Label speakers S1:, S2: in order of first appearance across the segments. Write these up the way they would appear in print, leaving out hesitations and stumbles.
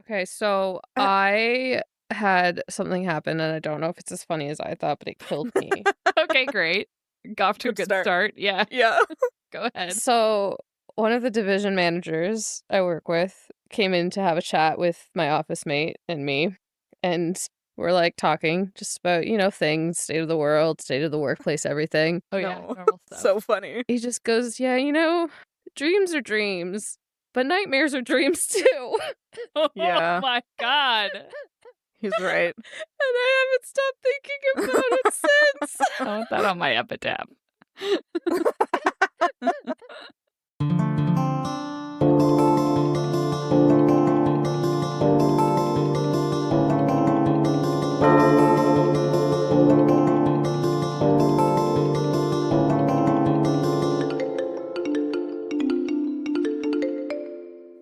S1: Okay, so I had something happen, and I don't know if it's as funny as I thought, but it killed me.
S2: Okay, great. Got off to a good start. Yeah.
S3: Yeah.
S2: Go ahead.
S1: So one of the division managers I work with came in to have a chat with my office mate and me, and we're like talking just about, things, state of the world, state of the workplace, everything.
S2: Oh, yeah.
S3: No.
S2: Normal stuff.
S3: So funny.
S1: He just goes, yeah, dreams are dreams, but nightmares are dreams too.
S3: Yeah.
S2: Oh, my God.
S3: He's right.
S1: And I haven't stopped thinking about it since.
S2: I want that on my epitaph.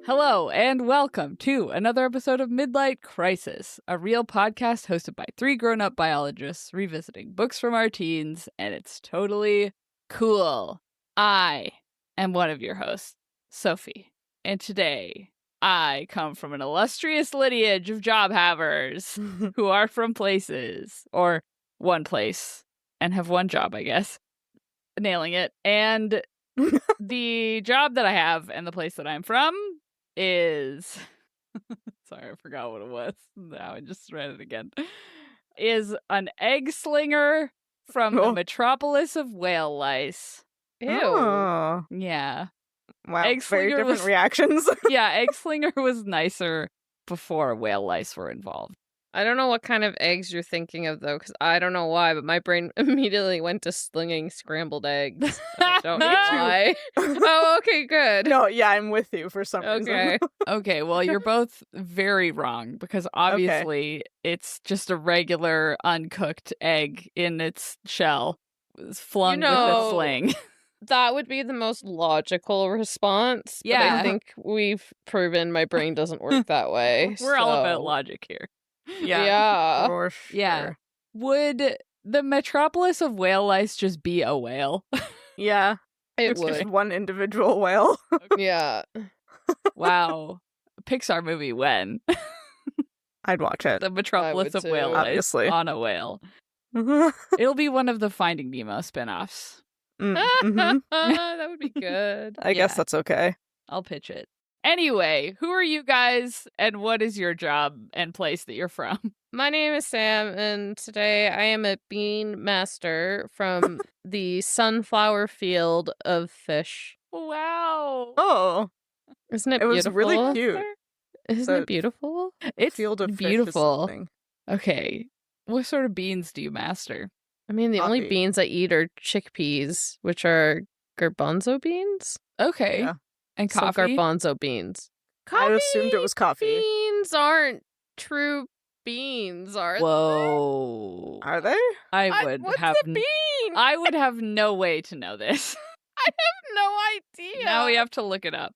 S2: Hello, and welcome to another episode of Midlight Crisis, a real podcast hosted by three grown-up biologists revisiting books from our teens, and it's totally cool. I am one of your hosts, Sophie, and today I come from an illustrious lineage of job havers who are from places, or one place, and have one job, I guess. Nailing it. And the job that I have and the place that I'm from is sorry, I forgot what it was. Now I just read it again. Is an egg slinger from the metropolis of whale lice.
S1: Ew.
S3: Oh.
S2: Yeah.
S3: Wow.
S2: Egg
S3: Very
S2: slinger
S3: different
S2: was-
S3: reactions.
S2: Yeah, egg slinger was nicer before whale lice were involved.
S1: I don't know what kind of eggs you're thinking of, though, because I don't know why, but my brain immediately went to slinging scrambled eggs. I don't know why. Oh, okay, good.
S3: No, yeah, I'm with you for some reason.
S1: Okay.
S2: Okay, well, you're both very wrong because obviously it's just a regular uncooked egg in its shell flung with a sling.
S1: That would be the most logical response. But
S2: Yeah.
S1: I think we've proven my brain doesn't work that way.
S2: We're all about
S1: so-
S2: logic here.
S1: Yeah.
S3: For sure.
S2: Yeah. Would the metropolis of whale lice just be a whale?
S3: Yeah.
S1: It
S3: It's just
S1: would.
S3: one individual whale.
S1: Yeah.
S2: Wow. Pixar movie when?
S3: I'd watch it.
S2: The metropolis
S1: would
S2: of whale
S1: too.
S2: lice
S3: Obviously.
S2: on a whale.
S3: Mhm.
S2: It'll be one of the Finding Nemo spin-offs.
S3: Mhm.
S1: That would be good.
S3: I guess that's okay.
S2: I'll pitch it. Anyway, who are you guys and what is your job and place that you're from?
S1: My name is Sam, and today I am a bean master from the sunflower field of fish.
S2: Wow.
S3: Oh,
S1: Isn't it
S3: it was
S1: beautiful?
S3: really cute.
S1: Isn't
S3: So-
S1: it beautiful?
S2: It's
S3: Field of fish is
S2: beautiful.
S3: something.
S2: Okay. What sort of beans do you master?
S1: I mean, the only
S3: Coffee.
S1: beans I eat are chickpeas, which are garbanzo beans.
S2: Okay.
S3: Yeah.
S2: And
S1: So
S2: coffee?
S1: garbanzo beans.
S3: I assumed it was coffee.
S1: Beans aren't true beans, are
S2: Whoa.
S3: Are they?
S2: I would
S1: what's
S2: have
S1: a bean?
S2: I would have no way to know this.
S1: I have no idea.
S2: Now we have to look it up.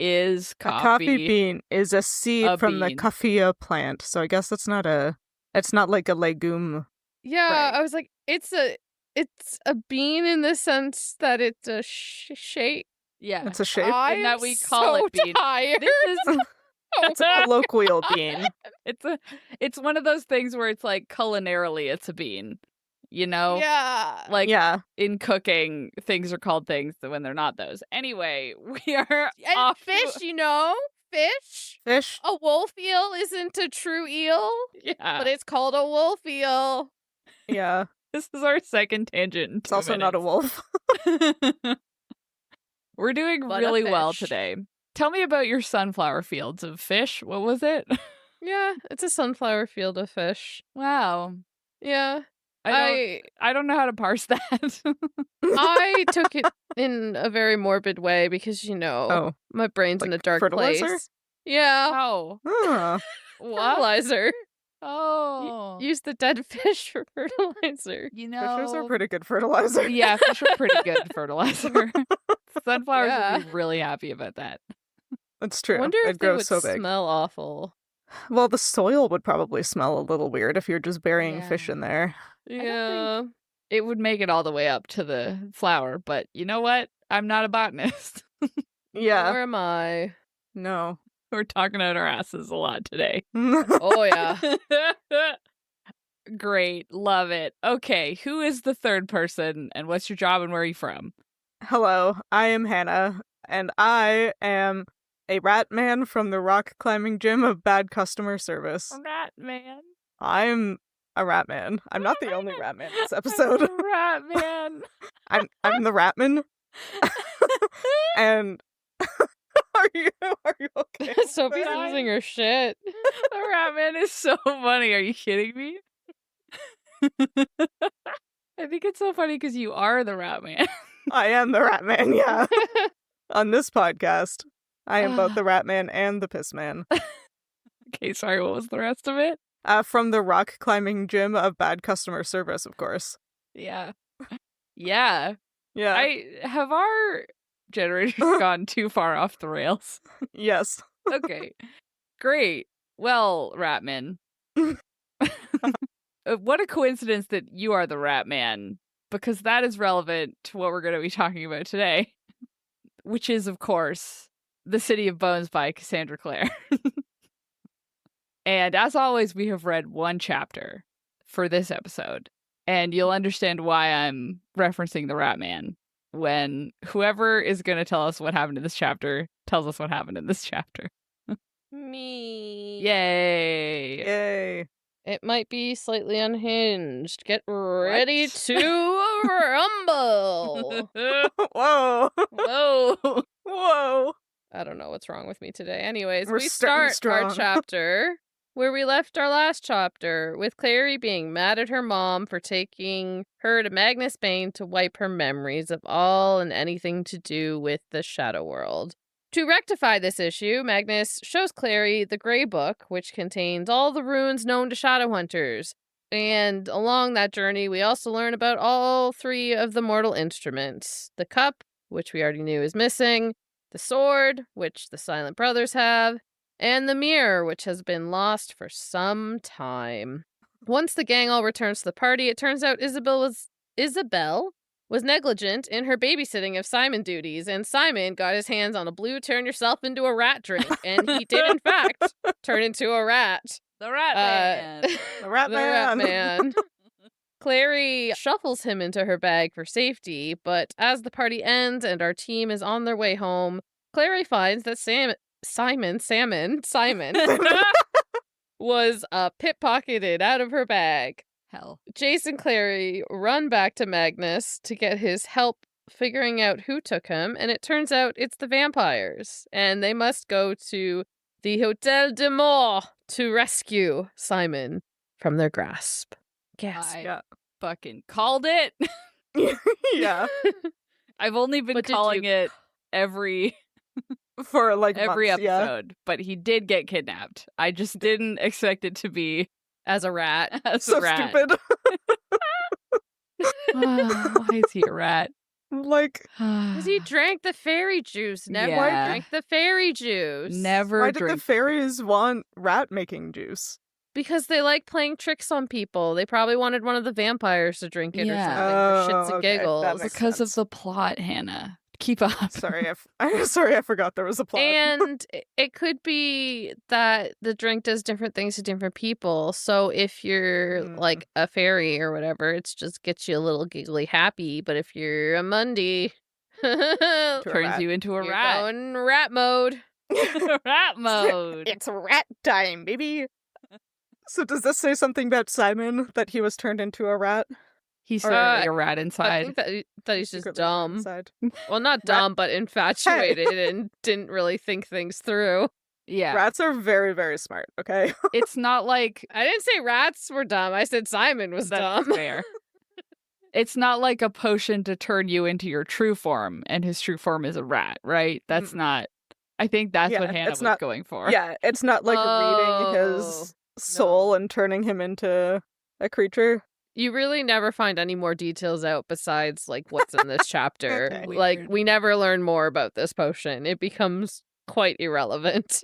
S2: Is
S3: A coffee bean is a seed
S2: a
S3: from the
S2: bean?
S3: coffea plant, so I guess it's not like a legume.
S1: Yeah,
S3: Right.
S1: I was like, it's a bean in the sense that it's a shape.
S2: Yeah.
S3: It's a shape.
S1: I
S2: And that
S1: am
S2: we call
S1: so
S2: it bean.
S1: tired.
S2: This is
S3: It's a colloquial bean.
S2: it's one of those things where it's like culinarily it's a bean. You know?
S1: Yeah.
S2: Like
S3: Yeah.
S2: in cooking, things are called things when they're not those. Anyway, we are
S1: And
S2: off to-
S1: fish, fish.
S3: Fish.
S1: A wolf eel isn't a true eel,
S2: Yeah.
S1: but it's called a wolf eel.
S3: Yeah.
S2: This is our second tangent. in
S3: It's
S2: 2
S3: also not a
S2: minutes.
S3: wolf.
S2: We're doing
S1: But a
S2: really well
S1: fish.
S2: today. Tell me about your sunflower fields of fish. What was it?
S1: Yeah, it's a sunflower field of fish.
S2: Wow.
S1: Yeah.
S2: I don't know how to parse that.
S1: I took it in a very morbid way because,
S3: Oh.
S1: my brain's in
S3: Like
S1: a dark
S3: fertilizer?
S1: place. Yeah.
S2: How?
S3: Huh.
S2: What?
S1: Fertilizer.
S2: Oh.
S1: Use the dead fish for fertilizer.
S2: You know.
S3: Fishes are pretty good fertilizer.
S2: Yeah, fish are pretty good fertilizer. Sunflowers
S1: Yeah.
S2: would be really happy about that.
S3: That's true.
S1: I wonder
S3: It
S1: if they
S3: grows
S1: would
S3: so big.
S1: smell awful.
S3: Well, the soil would probably smell a little weird if you're just burying fish
S2: Yeah.
S3: in there.
S2: don't
S1: Yeah.
S2: It would make it all the way up to the flower, but you know what? I'm not a botanist.
S3: Yeah.
S1: Where am I?
S3: No.
S2: We're talking out our asses a lot today.
S1: Oh, yeah.
S2: Great. Love it. Okay. Who is the third person and what's your job and where are you from?
S3: Hello, I am Hannah, and I am a rat man from the rock climbing gym of bad customer service.
S2: Rat man.
S3: I'm a rat man. I'm not the only rat man in this episode.
S2: Rat man.
S3: I'm the rat man. And are you okay? with
S1: Sophie's
S3: that?
S1: losing her shit.
S2: The rat man is so funny. Are you kidding me? I think it's so funny because you are the rat man.
S3: I am the rat man, yeah. On this podcast, I am both the rat man and the piss man.
S2: Okay, sorry, what was the rest of it?
S3: From the rock climbing gym of bad customer service, of course.
S2: Yeah. Yeah.
S3: Yeah.
S2: Have our generators gone too far off the rails?
S3: Yes.
S2: Okay. Great. Well, Ratman. What a coincidence that you are the Rat Man, because that is relevant to what we're going to be talking about today, which is, of course, The City of Bones by Cassandra Clare. And as always, we have read one chapter for this episode, and you'll understand why I'm referencing the Rat Man when whoever is going to tell us what happened in this chapter tells us what happened in this chapter.
S1: Me.
S2: Yay!
S3: Yay.
S1: It might be slightly unhinged. Get ready to rumble.
S3: Whoa.
S2: Whoa!
S3: Whoa.
S1: I don't know what's wrong with me today. Anyways,
S3: We're
S1: we
S3: starting
S1: start our
S3: strong.
S1: chapter where we left our last chapter, with Clary being mad at her mom for taking her to Magnus Bane to wipe her memories of all and anything to do with the Shadow World. To rectify this issue, Magnus shows Clary the Grey Book, which contains all the runes known to Shadowhunters. And along that journey, we also learn about all three of the mortal instruments. The cup, which we already knew is missing, the sword, which the Silent Brothers have, and the mirror, which has been lost for some time. Once the gang all returns to the party, it turns out Isabel was negligent in her babysitting of Simon duties, and Simon got his hands on a blue turn yourself into a rat drink, and he did in fact turn into a rat.
S2: The Rat Man.
S3: The rat
S1: The
S3: man.
S1: Rat Man. Clary shuffles him into her bag for safety, but as the party ends and our team is on their way home, Clary finds that Simon was pickpocketed out of her bag.
S2: Hell.
S1: Jace and Clary run back to Magnus to get his help figuring out who took him, and it turns out it's the vampires, and they must go to the Hotel de Mort to rescue Simon from their grasp. Yes.
S2: I
S3: Yeah.
S2: fucking called it.
S3: Yeah.
S2: I've only been
S1: But did
S2: calling
S1: you-
S2: it every
S3: For like
S2: every
S3: months, yeah.
S2: episode, but he did get kidnapped. I just didn't expect it to be
S1: As a rat.
S2: as
S3: So
S2: a rat.
S3: stupid.
S2: Why is he a rat?
S3: Like,
S1: Because he drank the fairy juice. Never
S2: Yeah.
S1: drank the fairy juice.
S2: Never
S3: why did the
S2: drink.
S3: fairies want rat making juice?
S1: Because they like playing tricks on people. They probably wanted one of the vampires to drink it
S2: Yeah.
S1: or something for shits and
S3: okay, that
S1: giggles.
S3: makes
S2: Because of
S3: sense.
S2: the plot, Hannah. Keep up.
S3: Sorry, I forgot there was a plot.
S1: And it could be that the drink does different things to different people. So if you're
S3: Mm.
S1: like a fairy or whatever, it's just gets you a little giggly happy. But if you're a Mundy,
S3: To a
S2: Turns
S3: rat.
S2: you into a
S1: you're
S2: rat.
S1: going rat mode.
S2: Rat mode.
S3: It's rat time, baby. So does this say something about Simon, that he was turned into a rat?
S2: He's
S3: Or-
S2: secretly a rat
S1: I
S2: inside.
S1: think that he's just
S3: Secretly rat
S1: dumb.
S3: inside?
S1: Well, not dumb, but infatuated and didn't really think things through.
S2: Yeah.
S3: Rats are very, very smart, okay?
S2: It's not like
S1: I didn't say rats were dumb. I said Simon was
S2: that's
S1: dumb.
S2: fair. It's not like a potion to turn you into your true form, and his true form is a rat, right? That's not. I think that's
S3: Yeah,
S2: what Hannah
S3: it's
S2: was
S3: not-
S2: going for.
S3: Yeah, it's not like reading
S1: Oh,
S3: his soul and turning him into a creature.
S1: You really never find any more details out besides like what's in this chapter.
S3: Okay.
S1: Like
S2: Weird.
S1: we never learn more about this potion. It becomes quite irrelevant,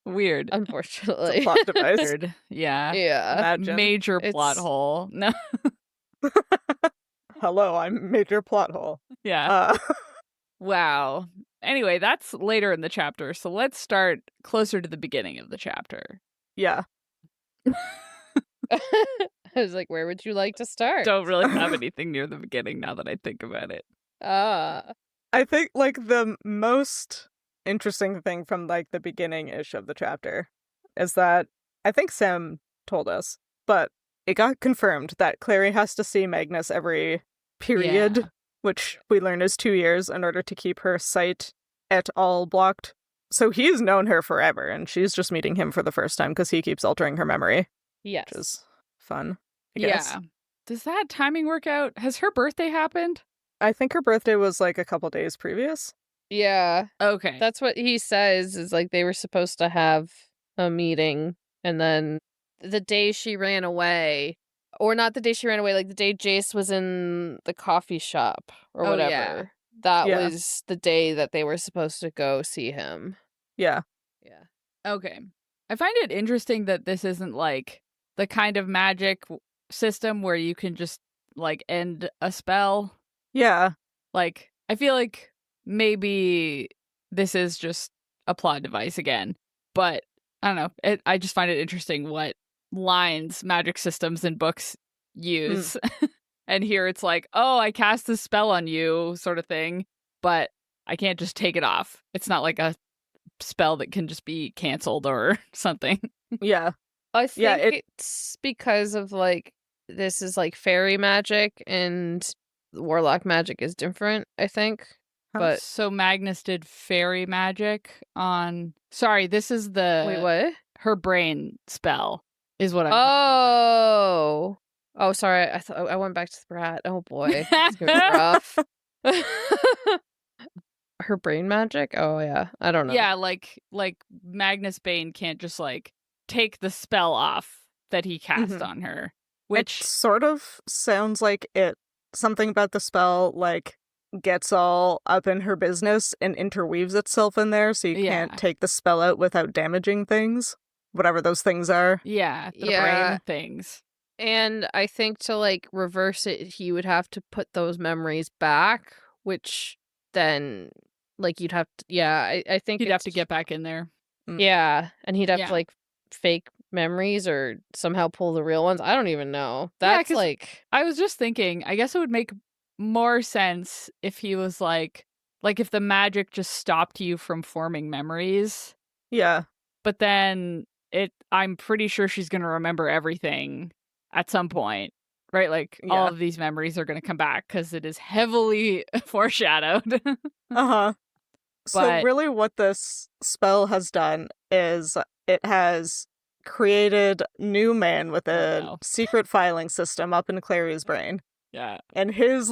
S2: Weird.
S3: It's a
S1: unfortunately.
S3: plot device.
S2: Weird. Yeah.
S1: Yeah.
S3: Imagine.
S2: Major plot
S1: It's-
S2: hole. No.
S3: Hello, I'm major plot hole.
S2: Yeah.
S3: Uh,
S2: Wow. Anyway, that's later in the chapter, so let's start closer to the beginning of the chapter.
S3: Yeah.
S1: I was like, where would you like to start?
S2: Don't really have anything near the beginning now that I think about it.
S3: I think, like, the most interesting thing from, like, the beginning-ish of the chapter is that, I think Sam told us, but it got confirmed that Clary has to see Magnus every period,
S2: Yeah.
S3: which we learn is 2 years, in order to keep her sight et al. Blocked. So he's known her forever, and she's just meeting him for the first time because he keeps altering her memory,
S1: Yes.
S3: which is fun, I guess.
S2: Yeah. Does that timing work out? Has her birthday happened?
S3: I think her birthday was, like, a couple days previous.
S1: Yeah.
S2: Okay.
S1: That's what he says, is like they were supposed to have a meeting, and then the day she ran away, or not the day she ran away, like the day Jace was in the coffee shop or
S2: Oh,
S1: whatever.
S2: yeah.
S1: That
S3: Yeah.
S1: was the day that they were supposed to go see him.
S3: Yeah.
S1: Yeah.
S2: Okay. I find it interesting that this isn't like the kind of magic system where you can just like end a spell.
S3: Yeah.
S2: Like, I feel like maybe this is just a plot device again, but I don't know. I just find it interesting what lines magic systems in books use. And here it's like, oh, I cast this spell on you sort of thing, but I can't just take it off. It's not like a spell that can just be canceled or something.
S3: Yeah.
S1: I think
S3: Yeah,
S1: it's because of like this is like fairy magic and warlock magic is different, I think.
S3: Huh?
S1: But
S2: So Magnus did fairy magic on. Sorry, this is the
S1: wait, what?
S2: her brain spell is what I'm talking
S1: Oh, sorry. I thought I went back to the brat. Oh boy, it's gonna be rough. Her brain magic? Oh yeah, I don't know.
S2: Yeah, like Magnus Bane can't just like take the spell off that he cast
S3: Mhm.
S2: on her,
S3: It
S2: which
S3: sort of sounds like something about the spell, like, gets all up in her business and interweaves itself in there, so you
S2: Yeah.
S3: can't take the spell out without damaging things. Whatever those things are.
S2: yeah, the
S1: Yeah.
S2: brain things.
S1: And I think to like reverse it, he would have to put those memories back, which then like you'd have to. Yeah, I think
S2: He'd have to
S1: it's-
S2: get back in there.
S1: Yeah, and he'd have
S2: Yeah.
S1: to like fake memories or somehow pull the real ones. I don't even know.
S2: Yeah,
S1: That's
S2: 'cause-
S1: like
S2: I was just thinking, I guess it would make more sense if he was like if the magic just stopped you from forming memories,
S3: Yeah.
S2: but then I'm pretty sure she's going to remember everything at some point, right? Like all
S3: Yeah.
S2: of these memories are going to come back because it is heavily foreshadowed.
S3: Uh-huh. So
S2: But-
S3: really what this spell has done is it has created new man with a
S2: no.
S3: secret filing system up in Clary's brain.
S2: Yeah.
S3: And his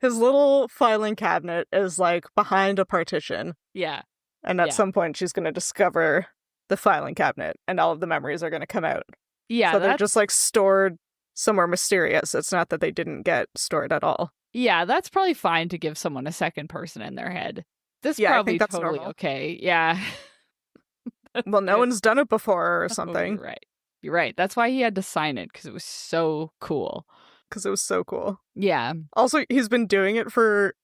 S3: his little filing cabinet is like behind a partition.
S2: Yeah.
S3: And at
S2: Yeah.
S3: some point she's going to discover the filing cabinet and all of the memories are going to come out.
S2: Yeah.
S3: So they're
S2: that's-
S3: just like stored somewhere mysterious. It's not that they didn't get stored at all.
S2: Yeah, that's probably fine to give someone a second person in their head. This
S3: Yeah, I
S2: probably
S3: think that's
S2: totally
S3: normal.
S2: okay. Yeah.
S3: Well, no
S2: good.
S3: one's done it before or
S2: Oh,
S3: something
S2: you're right. You're right. That's why he had to sign it because it was so cool.
S3: because it was so cool.
S2: Yeah.
S3: Also, he's been doing it for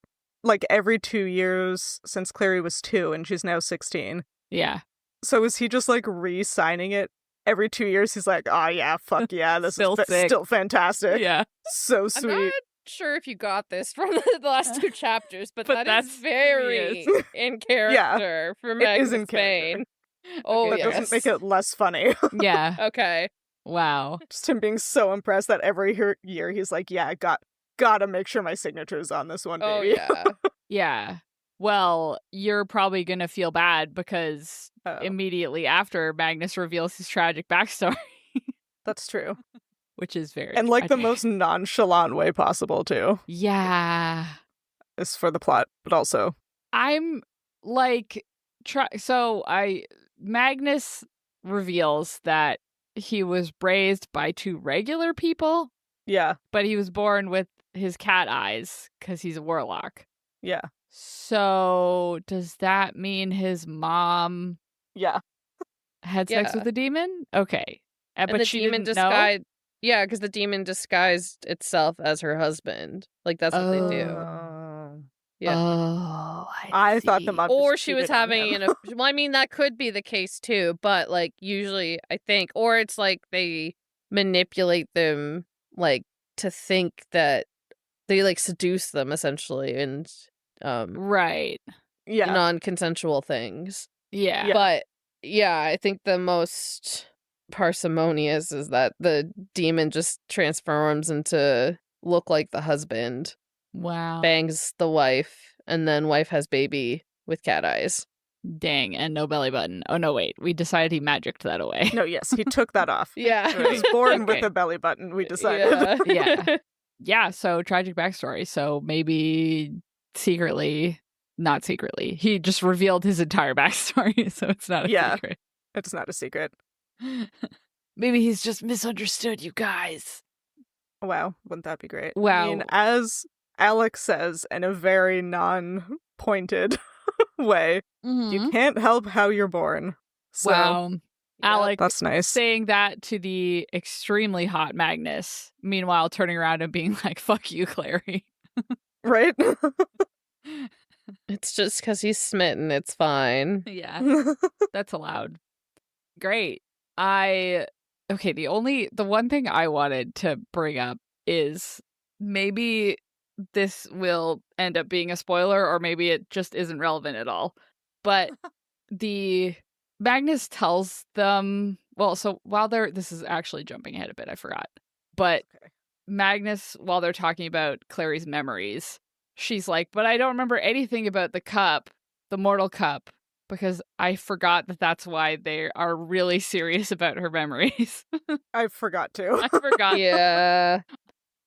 S3: like every 2 years since Clary was 2 and she's now 16.
S2: Yeah.
S3: So is he just like re-signing it every 2 years? He's like, oh yeah, fuck yeah, this
S2: Still
S3: is
S2: sick.
S3: still fantastic.
S2: Yeah.
S3: So
S1: I'm
S3: sweet.
S1: not sure if you got this from the last two chapters, but
S2: But
S1: that
S2: that's
S1: is very
S2: serious.
S1: in character for Magnus
S3: is in character.
S1: Bane. Oh,
S3: That
S1: yes.
S3: doesn't make it less funny.
S2: Yeah.
S1: Okay.
S2: Wow.
S3: Just him being so impressed that every year he's like, yeah, gotta make sure my signature's on this one,
S1: Oh,
S3: baby.
S1: yeah.
S2: Yeah. Well, you're probably going to feel bad because
S3: Oh,
S2: immediately after Magnus reveals his tragic backstory,
S3: that's true.
S2: which is very
S3: And like the
S2: tragic.
S3: most nonchalant way possible, too,
S2: Yeah.
S3: is for the plot, but also.
S2: I'm like Magnus reveals that he was raised by two regular people,
S3: Yeah,
S2: but he was born with his cat eyes because he's a warlock.
S3: yeah,
S2: So does that mean his mom
S3: yeah.
S2: had sex
S1: Yeah.
S2: with a demon? Okay.
S1: And
S2: But
S1: the
S2: she
S1: demon
S2: didn't know?
S1: disguised. Yeah, because the demon disguised itself as her husband. Like that's what they do.
S3: Oh.
S1: Yeah.
S2: Oh,
S3: I thought the
S2: see.
S3: mom
S1: Or
S3: just
S1: she was
S3: cheated on
S1: having
S3: him.
S1: well, I mean, that could be the case too, but like usually I think, or it's like they manipulate them like to think that they like seduce them essentially and
S2: Right.
S3: Yeah.
S1: non-consensual things.
S2: Yeah.
S3: Yeah.
S1: But yeah, I think the most parsimonious is that the demon just transforms into look like the husband,
S2: Wow.
S1: bangs the wife, and then wife has baby with cat eyes.
S2: Dang, and no belly button. Oh, no, wait. We decided he magicked that away.
S3: No, yes, he took that off.
S1: Yeah.
S3: He was born with
S2: Okay.
S3: a belly button, we decided.
S2: Yeah. Yeah, so tragic backstory. So maybe secretly, not secretly, he just revealed his entire backstory, so it's not a
S3: Yeah.
S2: secret.
S3: It's not a secret.
S2: Maybe he's just misunderstood, you guys.
S3: Wow, wouldn't that be great? I
S2: Wow.
S3: mean, as Alex says in a very non-pointed way, you can't help how you're born. So,
S2: Wow. Alex
S3: that's nice.
S2: saying that to the extremely hot Magnus, meanwhile turning around and being like, fuck you, Clary.
S3: Right?
S1: It's just because he's smitten. It's fine.
S2: Yeah, that's allowed. Great. The one thing I wanted to bring up is maybe this will end up being a spoiler, or maybe it just isn't relevant at all. But the Magnus tells them, well, so while this is actually jumping ahead a bit, I forgot. But
S3: Okay.
S2: Magnus, while they're talking about Clary's memories, she's like, but I don't remember anything about the cup, the mortal cup, because I forgot that that's why they are really serious about her memories.
S3: I forgot to.
S2: I forgot.
S1: Yeah.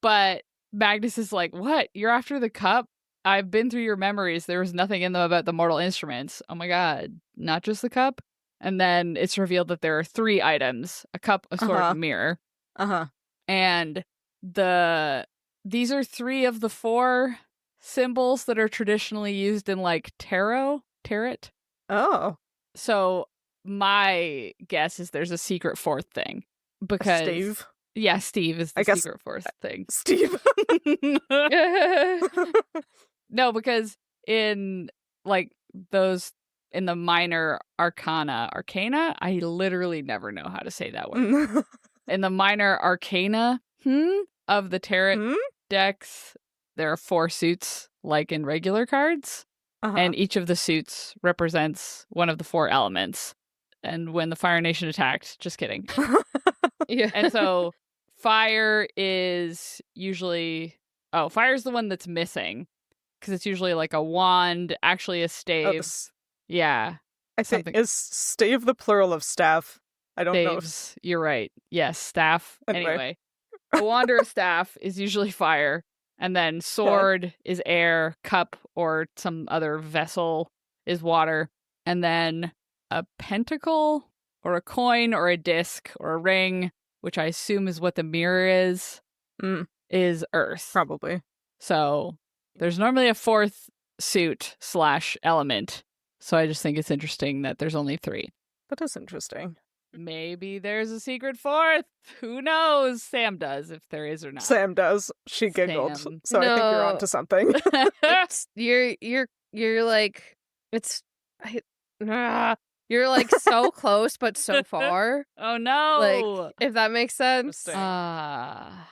S2: But Magnus is like, what? You're after the cup? I've been through your memories. There was nothing in them about the mortal instruments. Oh my god, not just the cup? And then it's revealed that there are 3 items: a cup, a sword, and a mirror.
S3: Uh-huh.
S2: And these are 3 of the 4 symbols that are traditionally used in like tarot.
S3: Oh.
S2: So my guess is there's a secret 4th thing. Because
S3: Steve?
S2: Yeah, Steve is the secret 4th thing.
S3: Steve?
S2: No, because in like those in the minor arcana, I literally never know how to say that word. In the minor arcana of the tarot decks, there are 4 suits like in regular cards. And each of the suits represents one of the 4 elements. And when the Fire Nation attacked, just kidding.
S1: Yeah.
S2: And so fire is usually fire's the one that's missing, because it's usually like a wand, actually a stave. Yeah.
S3: I think is stave the plural of staff. I don't know.
S2: You're right. Yes, staff. Anyway. A wand or a staff is usually fire. And then sword is air, cup or some other vessel is water. And then a pentacle or a coin or a disc or a ring, which I assume is what the mirror is earth.
S3: Probably.
S2: So there's normally a 4th suit / element. So I just think it's interesting that there's only 3.
S3: That is interesting.
S2: Maybe there's a secret 4th. Who knows? Sam does, if there is or not.
S3: Sam does. She giggled.
S2: Sam.
S3: So I think you're onto something.
S1: You're like you're like so close but so far.
S2: Oh no.
S1: Like, if that makes sense.
S3: Not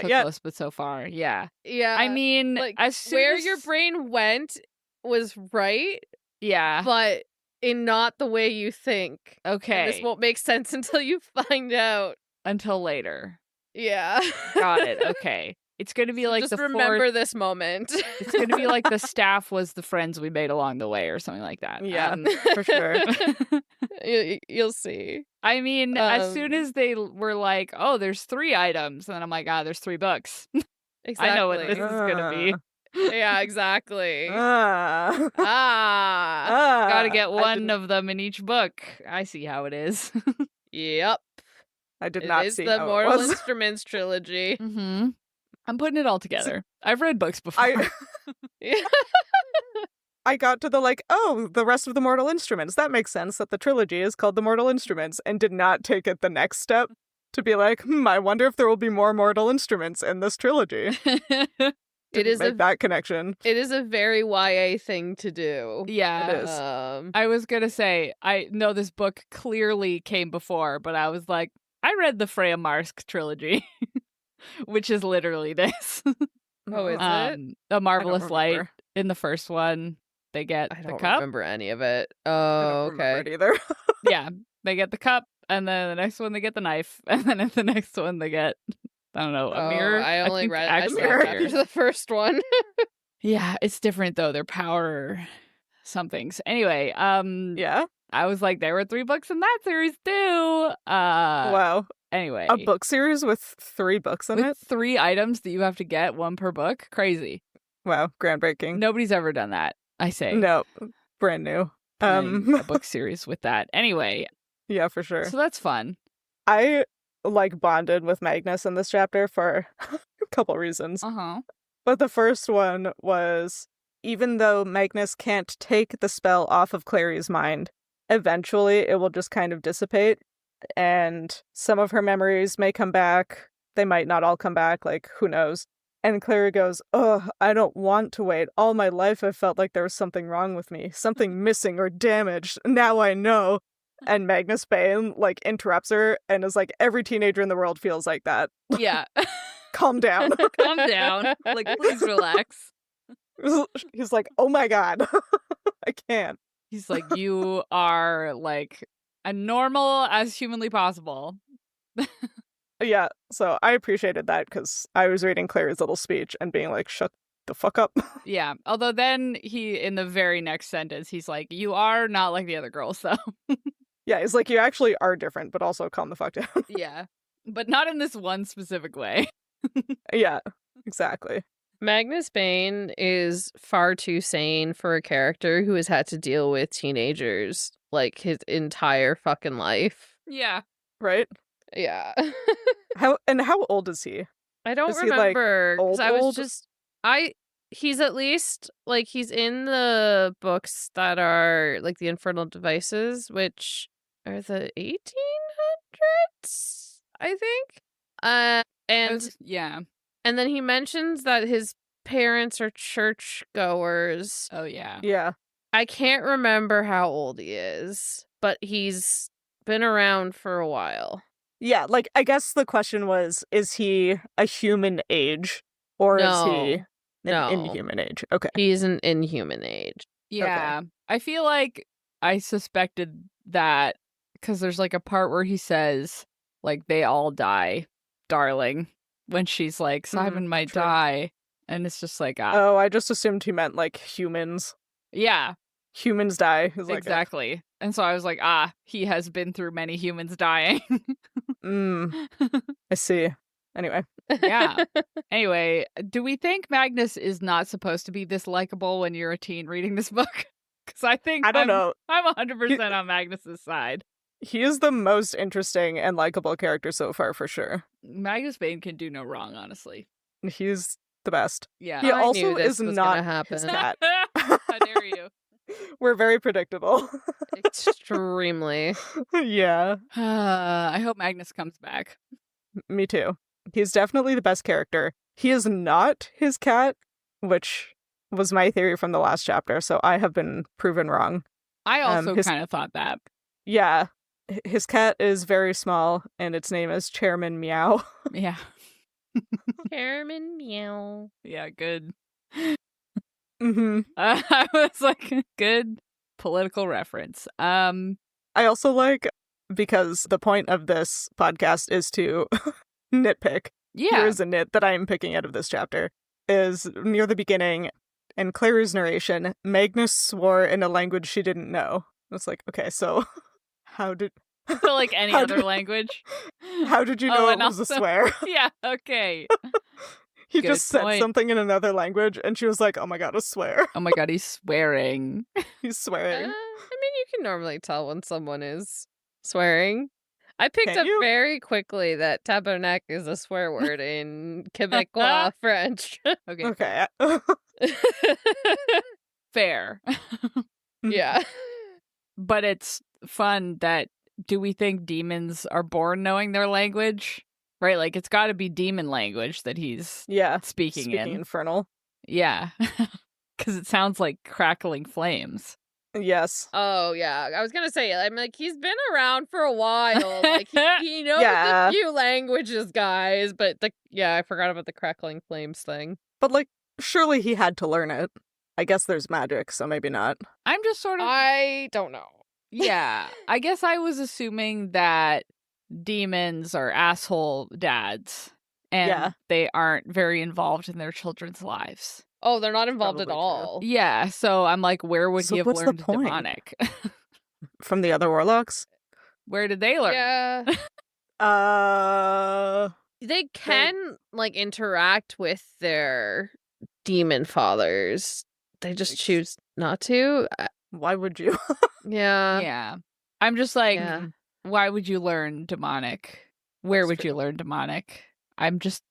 S2: so
S3: yet.
S2: Close but so far. Yeah.
S1: Yeah.
S2: I mean,
S1: like
S2: as soon
S1: where
S2: as
S1: your brain went was right,
S2: yeah,
S1: but in not the way you think.
S2: Okay.
S1: And this won't make sense until you find out.
S2: Until later.
S3: Yeah.
S2: Got it. Okay. It's going to be like
S1: just
S2: the
S1: remember
S2: 4th...
S1: this moment.
S2: It's going to be like the staff was the friends we made along the way or something like that.
S3: Yeah, for sure.
S1: You'll see.
S2: I mean, as soon as they were like, oh, there's 3 items, and then I'm like, there's 3 books.
S1: Exactly.
S2: I know what this is going to be.
S1: Yeah, exactly.
S2: Gotta get one of them in each book. I see how it is.
S1: Yep.
S3: I did not see
S1: the
S3: how
S1: Mortal
S3: it was.
S1: Instruments trilogy.
S2: Mm-hmm. I'm putting it all together. I've read books before.
S3: I got to the rest of the Mortal Instruments. That makes sense that the trilogy is called the Mortal Instruments, and did not take it the next step to be like, I wonder if there will be more Mortal Instruments in this trilogy. Didn't make that connection.
S1: It is a very YA thing to do.
S2: Yeah.
S3: It is.
S2: I was gonna say, I know this book clearly came before, but I was like, I read the Freya Marsk trilogy, which is literally this.
S1: Oh, is it?
S2: A Marvelous Light
S3: remember.
S2: in the first one, they get
S1: I
S2: the
S1: don't
S2: cup.
S1: remember any of it.
S3: I
S1: Oh,
S3: don't remember
S1: okay.
S3: it either.
S2: Yeah, they get the cup, and then the next one they get the knife, and then in the next one they get, I don't know, a mirror.
S1: I only
S2: think
S1: read
S2: the
S1: I
S2: actual
S1: stopped
S2: mirror.
S1: after the first one.
S2: Yeah, it's different though. Their power somethings. Anyway,
S3: Yeah.
S2: I was like, there were 3 books in that series too.
S3: Wow.
S2: Anyway,
S3: A book series with 3 books in
S2: with
S3: it?
S2: 3 items that you have to get, 1 per book. Crazy.
S3: Wow, groundbreaking.
S2: Nobody's ever done that, I say.
S3: No, brand new.
S2: A book series with that. Anyway,
S3: Yeah, for sure.
S2: so that's fun.
S3: I bonded with Magnus in this chapter for a couple reasons.
S2: Uh-huh.
S3: But the first one was, even though Magnus can't take the spell off of Clary's mind, eventually it will just kind of dissipate, and some of her memories may come back. They might not all come back, who knows. And Clary goes, "Ugh, I don't want to wait. All my life I've felt like there was something wrong with me, something missing or damaged. Now I know." And Magnus Bane, interrupts her and is like, every teenager in the world feels like that.
S2: Yeah.
S3: Calm down.
S2: Calm down. Please relax.
S3: He's like, oh my god. I can't.
S2: He's like, you are as normal as humanly possible.
S3: Yeah, so I appreciated that because I was reading Clary's little speech and being like, shut the fuck up.
S2: Yeah. Although then in the very next sentence, he's like, you are not like the other girls, though.
S3: Yeah, he's like, you actually are different, but also calm the fuck down.
S2: Yeah. But not in this one specific way.
S3: Yeah, exactly.
S1: Magnus Bane is far too sane for a character who has had to deal with teenagers his entire fucking life.
S2: Yeah.
S3: Right?
S1: Yeah.
S3: How old is he?
S1: I don't
S3: Is he,
S1: remember because I was
S3: old?
S1: just he's at least he's in the books that are the Infernal Devices, which are the 1800s, I think.
S2: Yeah.
S1: And then he mentions that his parents are churchgoers.
S2: Oh, yeah.
S3: Yeah.
S1: I can't remember how old he is, but he's been around for a while.
S3: Yeah, I guess the question was, is he a human age? Or is he an inhuman age? Okay.
S1: He's an inhuman age.
S2: Yeah. Okay. I feel like I suspected that because there's a part where he says, they all die, darling, when she's like, Simon might die. And it's just
S3: oh, I just assumed he meant humans.
S2: Yeah.
S3: Humans die.
S2: Exactly. And so I was like, he has been through many humans dying.
S3: I see. Anyway.
S2: Yeah. Anyway, do we think Magnus is not supposed to be this likable when you're a teen reading this book? Because I think
S3: I don't know.
S2: I'm 100% on Magnus's side.
S3: He is the most interesting and likable character so far, for sure.
S2: Magnus Bane can do no wrong, honestly.
S3: He's the best.
S2: Yeah.
S3: He also is not
S1: happen.
S3: his cat.
S2: How dare you?
S3: We're very predictable.
S1: Extremely.
S3: Yeah.
S2: I hope Magnus comes back.
S3: Me too. He's definitely the best character. He is not his cat, which was my theory from the last chapter, so I have been proven wrong.
S2: I also kind of thought that.
S3: Yeah. His cat is very small, and its name is Chairman Meow.
S2: Yeah.
S1: Chairman Meow.
S2: Yeah, good.
S3: Mm-hmm.
S2: I was like, good political reference.
S3: I also because the point of this podcast is to nitpick.
S2: Yeah.
S3: Here's a nit that I am picking out of this chapter, is near the beginning, in Clary's narration, Magnus swore in a language she didn't know. It's okay, so how did...
S2: So any other language?
S3: How did you know it was
S2: also,
S3: a swear?
S2: Yeah, okay.
S3: He just said something in another language, and she was like, oh my god, a swear.
S2: Oh my god, he's swearing.
S3: He's swearing.
S1: I mean, you can normally tell when someone is swearing. I picked up
S3: you?
S1: very quickly that tabarnak is a swear word in Quebecois French.
S3: Okay.
S2: Fair.
S1: Yeah.
S2: But it's fun that, do we think demons are born knowing their language? Right, it's got to be demon language that he's speaking in.
S3: Infernal.
S2: Yeah. Because it sounds like crackling flames.
S3: Yes.
S1: Oh, yeah. I was gonna say, I'm like, he's been around for a while. Like, he knows
S3: Yeah.
S1: a few languages, guys. But, I forgot about the crackling flames thing.
S3: But, like, surely he had to learn it. I guess there's magic, so maybe not.
S2: I'm just sort of...
S1: I don't know.
S2: Yeah. I guess I was assuming that demons are asshole dads. And they aren't very involved in their children's lives.
S1: Oh, they're not involved
S3: Probably
S1: at
S3: true.
S1: all.
S2: Yeah, so I'm like, where would
S3: So
S2: he have
S3: what's the
S2: learned
S3: point?
S2: demonic?
S3: From the other warlocks?
S2: Where did they learn?
S1: Yeah. They can, interact with their demon fathers. They just choose not to.
S3: Why would you?
S1: Yeah.
S2: Yeah. I'm just like,
S1: Yeah.
S2: why would you learn demonic? Where
S3: That's
S2: would you
S3: true.
S2: learn demonic? I'm just,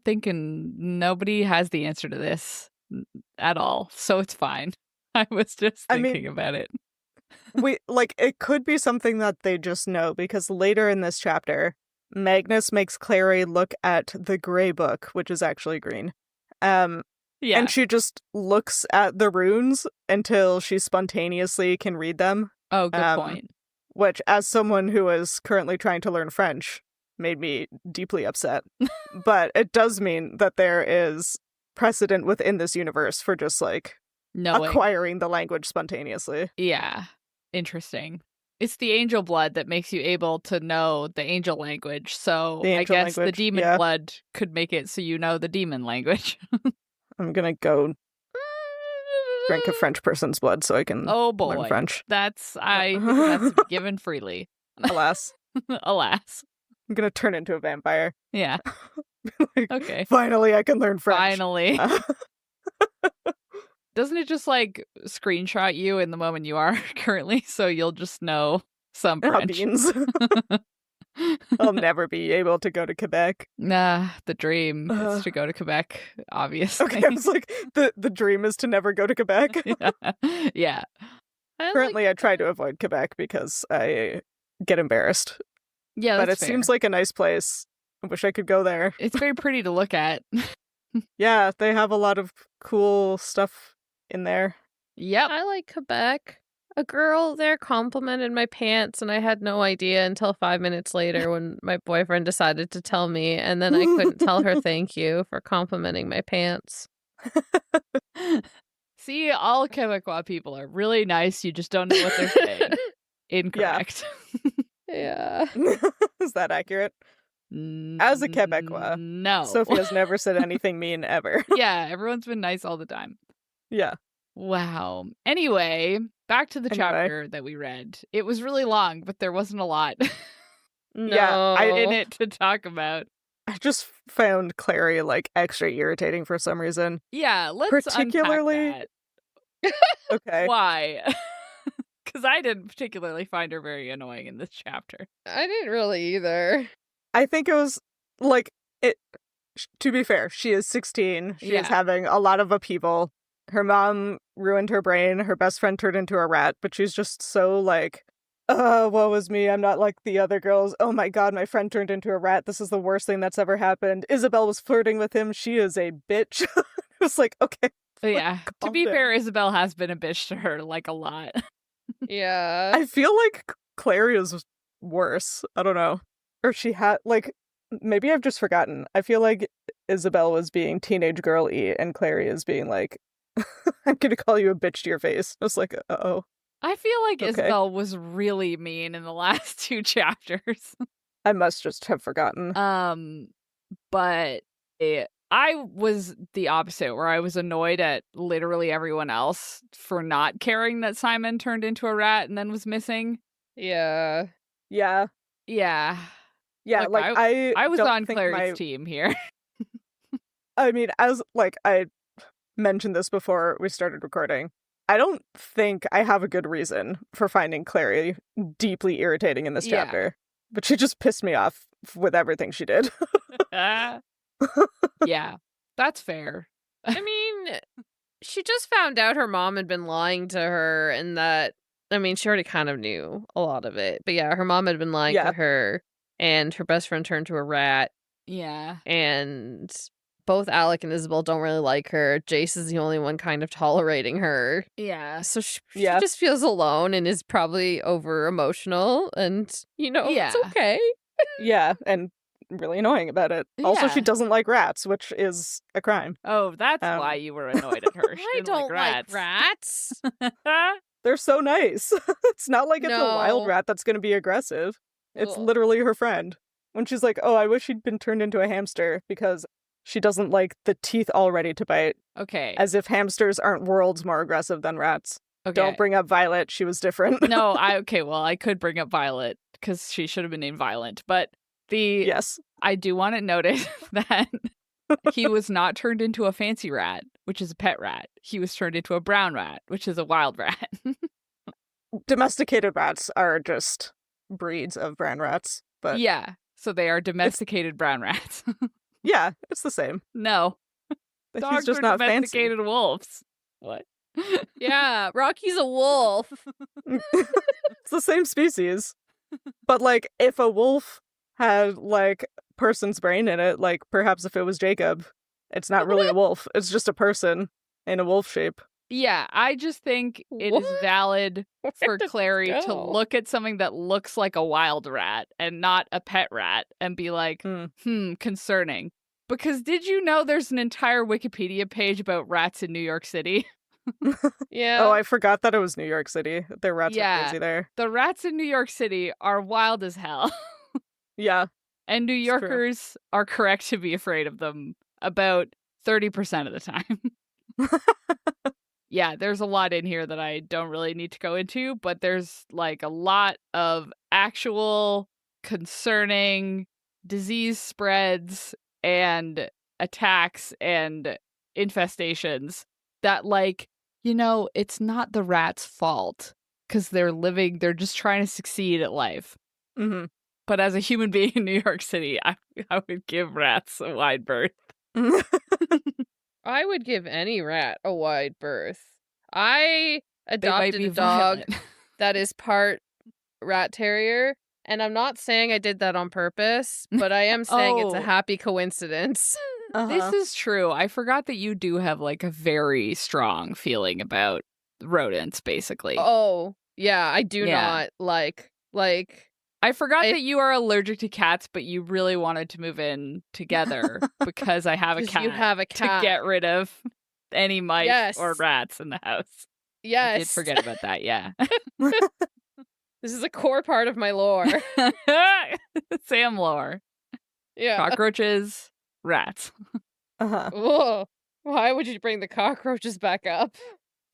S2: thinking nobody has the answer to this at all. So it's fine. I was just thinking about it.
S3: It could be something that they just know, because later in this chapter, Magnus makes Clary look at the gray book, which is actually green.
S2: Yeah.
S3: And she just looks at the runes until she spontaneously can read them.
S2: Oh, good point.
S3: Which, as someone who is currently trying to learn French, made me deeply upset. But it does mean that there is precedent within this universe for just,
S2: Knowing.
S3: acquiring the language spontaneously.
S2: Yeah. Interesting. It's the angel blood that makes you able to know the angel language. So I guess the demon blood could make it so you know the demon language.
S3: I'm gonna go drink a French person's blood so I can learn French.
S2: I think that's to be given freely.
S3: Alas.
S2: Alas.
S3: I'm gonna turn into a vampire.
S2: Yeah. Okay.
S3: Finally, I can learn French.
S2: Finally. Doesn't it just screenshot you in the moment you are currently, so you'll just know some French?
S3: Beans. I'll never be able to go to Quebec.
S2: Nah, the dream is to go to Quebec, obviously.
S3: Okay, I was like, the dream is to never go to Quebec.
S2: Yeah.
S3: Currently, I try to avoid Quebec because I get embarrassed.
S2: Yeah,
S3: but it seems like a nice place. I wish I could go there.
S2: It's very pretty to look at.
S3: Yeah, they have a lot of cool stuff in there.
S2: Yep.
S1: I like Quebec. A girl there complimented my pants, and I had no idea until 5 minutes later when my boyfriend decided to tell me, and then I couldn't tell her thank you for complimenting my pants.
S2: See, all Quebecois people are really nice. You just don't know what they're saying. Incorrect.
S1: Yeah.
S3: Is that accurate? As a Quebecois,
S2: no.
S3: Sophie has never said anything mean ever.
S2: Yeah, everyone's been nice all the time.
S3: Yeah.
S2: Wow. Anyway, back to the chapter that we read. It was really long, but there wasn't a lot
S1: in
S2: it to talk about.
S3: I just found Clary extra irritating for some reason.
S2: Yeah, let's
S3: particularly
S2: unpack
S3: that. Okay.
S2: Why? Because I didn't particularly find her very annoying in this chapter.
S1: I didn't really either.
S3: I think it was to be fair, she is 16. She is having a lot of upheaval. Her mom ruined her brain. Her best friend turned into a rat, but she's just so woe is me. I'm not like the other girls. Oh my god, my friend turned into a rat. This is the worst thing that's ever happened. Isabel was flirting with him. She is a bitch. It was okay.
S2: Yeah. To be fair, Isabel has been a bitch to her a lot.
S1: Yeah.
S3: I feel like Clary is worse. I don't know. Or she had maybe I've just forgotten. I feel like Isabel was being teenage girl-y and Clary is being I'm gonna call you a bitch to your face. I was uh-oh.
S2: I feel like Isabel was really mean in the last 2 chapters.
S3: I must just have forgotten.
S2: But I was the opposite, where I was annoyed at literally everyone else for not caring that Simon turned into a rat and then was missing.
S1: Yeah.
S3: Yeah.
S2: Yeah.
S3: Yeah,
S2: I was on Clary's team here.
S3: I mean, as I mentioned this before we started recording, I don't think I have a good reason for finding Clary deeply irritating in this chapter. But she just pissed me off with everything she did.
S2: Yeah, that's fair.
S1: I mean, she just found out her mom had been lying to her, and that, she already kind of knew a lot of it. But yeah, her mom had been lying to her, and her best friend turned to a rat.
S2: Yeah.
S1: And both Alec and Isabel don't really like her. Jace is the only one kind of tolerating her.
S2: Yeah.
S1: So she
S3: Yeah.
S1: just feels alone and is probably over emotional, and it's okay.
S3: Yeah, and really annoying about it. Also, she
S2: Yeah.
S3: doesn't like rats, which is a crime.
S2: Oh, that's why you were annoyed at her. She
S1: I
S2: didn't
S1: don't
S2: like
S1: like rats.
S3: They're so nice. It's not like it's a wild
S1: No.
S3: rat that's going to be aggressive. It's
S1: Ugh.
S3: literally her friend. When she's like, oh, I wish she'd been turned into a hamster because she doesn't like the teeth all ready to bite.
S2: Okay.
S3: As if hamsters aren't worlds more aggressive than rats.
S2: Okay.
S3: Don't bring up Violet. She was different.
S2: No, I could bring up Violet because she should have been named Violent, but
S3: Yes.
S2: I do want to notice that he was not turned into a fancy rat, which is a pet rat. He was turned into a brown rat, which is a wild rat.
S3: Domesticated rats are just breeds of brown rats. But
S2: yeah, so they are domesticated brown rats.
S3: yeah, it's the same.
S2: No,
S3: He's
S2: dogs
S3: just
S2: are
S3: not fancy.
S2: domesticated wolves. What?
S1: Yeah, Rocky's a wolf.
S3: It's the same species. But, like, if a wolf had, like, person's brain in it, like, perhaps if it was Jacob, it's not really a wolf. It's just a person in a wolf shape.
S2: Yeah, I just think it is
S1: What?
S2: valid for
S1: did this
S2: Clary to
S1: go?
S2: look at something that looks like a wild rat and not a pet rat and be like, concerning. Because did you know there's an entire Wikipedia page about rats in New York City?
S1: Yeah.
S3: Oh, I forgot that it was New York City. Their rats are crazy there.
S2: The rats in New York City are wild as hell.
S3: Yeah.
S2: And New
S3: It's true.
S2: Yorkers are correct to be afraid of them about 30% of the time. Yeah, there's a lot in here that I don't really need to go into, but there's like a lot of actual concerning disease spreads and attacks and infestations that, like, it's not the rat's fault because they're just trying to succeed at life.
S3: Mm-hmm.
S2: But as a human being in New York City, I would give rats a wide berth.
S1: I would give any rat a wide berth. I
S2: They might
S1: adopted
S2: be
S1: a dog
S2: violent.
S1: that is part rat terrier, and I'm not saying I did that on purpose, but I am saying it's a
S2: Oh.
S1: happy coincidence.
S2: This is true. I forgot that you do have like a very strong feeling about rodents, basically.
S1: Oh, yeah, I do
S2: Yeah.
S1: not like
S2: I forgot that you are allergic to cats, but you really wanted to move in together because I have a
S1: 'cause
S2: cat
S1: you have a cat.
S2: to get rid of any mice
S1: Yes.
S2: or rats in the house. I
S1: Yes.
S2: did forget about that, yeah.
S1: This is a core part of my lore.
S2: Sam lore.
S1: Yeah.
S2: Cockroaches, rats.
S3: Uh-huh.
S1: Whoa. Why would you bring the cockroaches back up?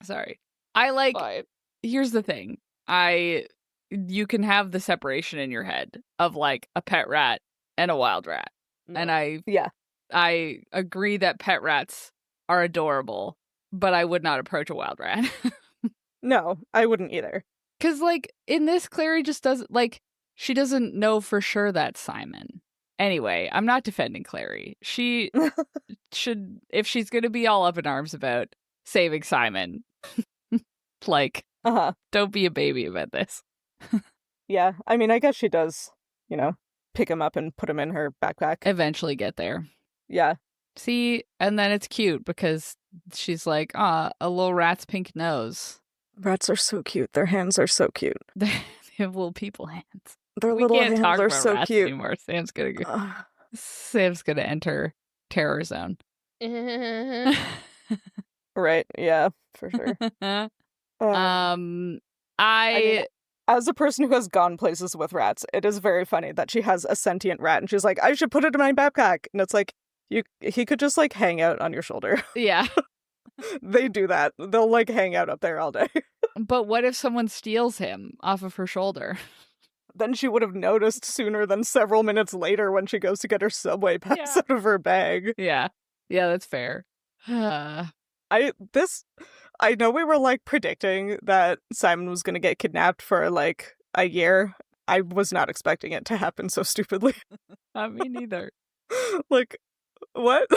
S2: Sorry. I like,
S1: Fine.
S2: here's the thing. You can have the separation in your head of like a pet rat and a wild rat. And
S3: Yeah.
S2: I agree that pet rats are adorable, but I would not approach a wild rat.
S3: No, I wouldn't either.
S2: Because, like, in this, Clary just doesn't, like, she doesn't know for sure that's Simon. Anyway, I'm not defending Clary. She should, if she's going to be all up in arms about saving Simon, like,
S3: Uh-huh.
S2: don't be a baby about this.
S3: Yeah, I mean, I guess she does, pick him up and put him in her backpack.
S2: Eventually get there.
S3: Yeah.
S2: See, and then it's cute because she's like, a little rat's pink nose.
S3: Rats are so cute. Their hands are so cute.
S2: They have little people hands.
S3: Their
S2: We
S3: little
S2: can't
S3: hands
S2: talk
S3: are
S2: about
S3: so
S2: rats
S3: cute.
S2: anymore. Sam's
S3: Ugh.
S2: gonna enter terror zone.
S3: Right, yeah, for sure.
S2: I
S3: mean, as a person who has gone places with rats, it is very funny that she has a sentient rat and she's like, I should put it in my backpack. And it's like, he could just like hang out on your shoulder.
S2: yeah.
S3: They do that. They'll like hang out up there all day.
S2: But what if someone steals him off of her shoulder?
S3: Then she would have noticed sooner than several minutes later when she goes to get her Subway pass
S2: Yeah.
S3: out of her bag.
S2: Yeah. Yeah, that's fair.
S3: I know we were like predicting that Simon was going to get kidnapped for like a year. I was not expecting it to happen so stupidly.
S2: Me neither.
S3: Like, what?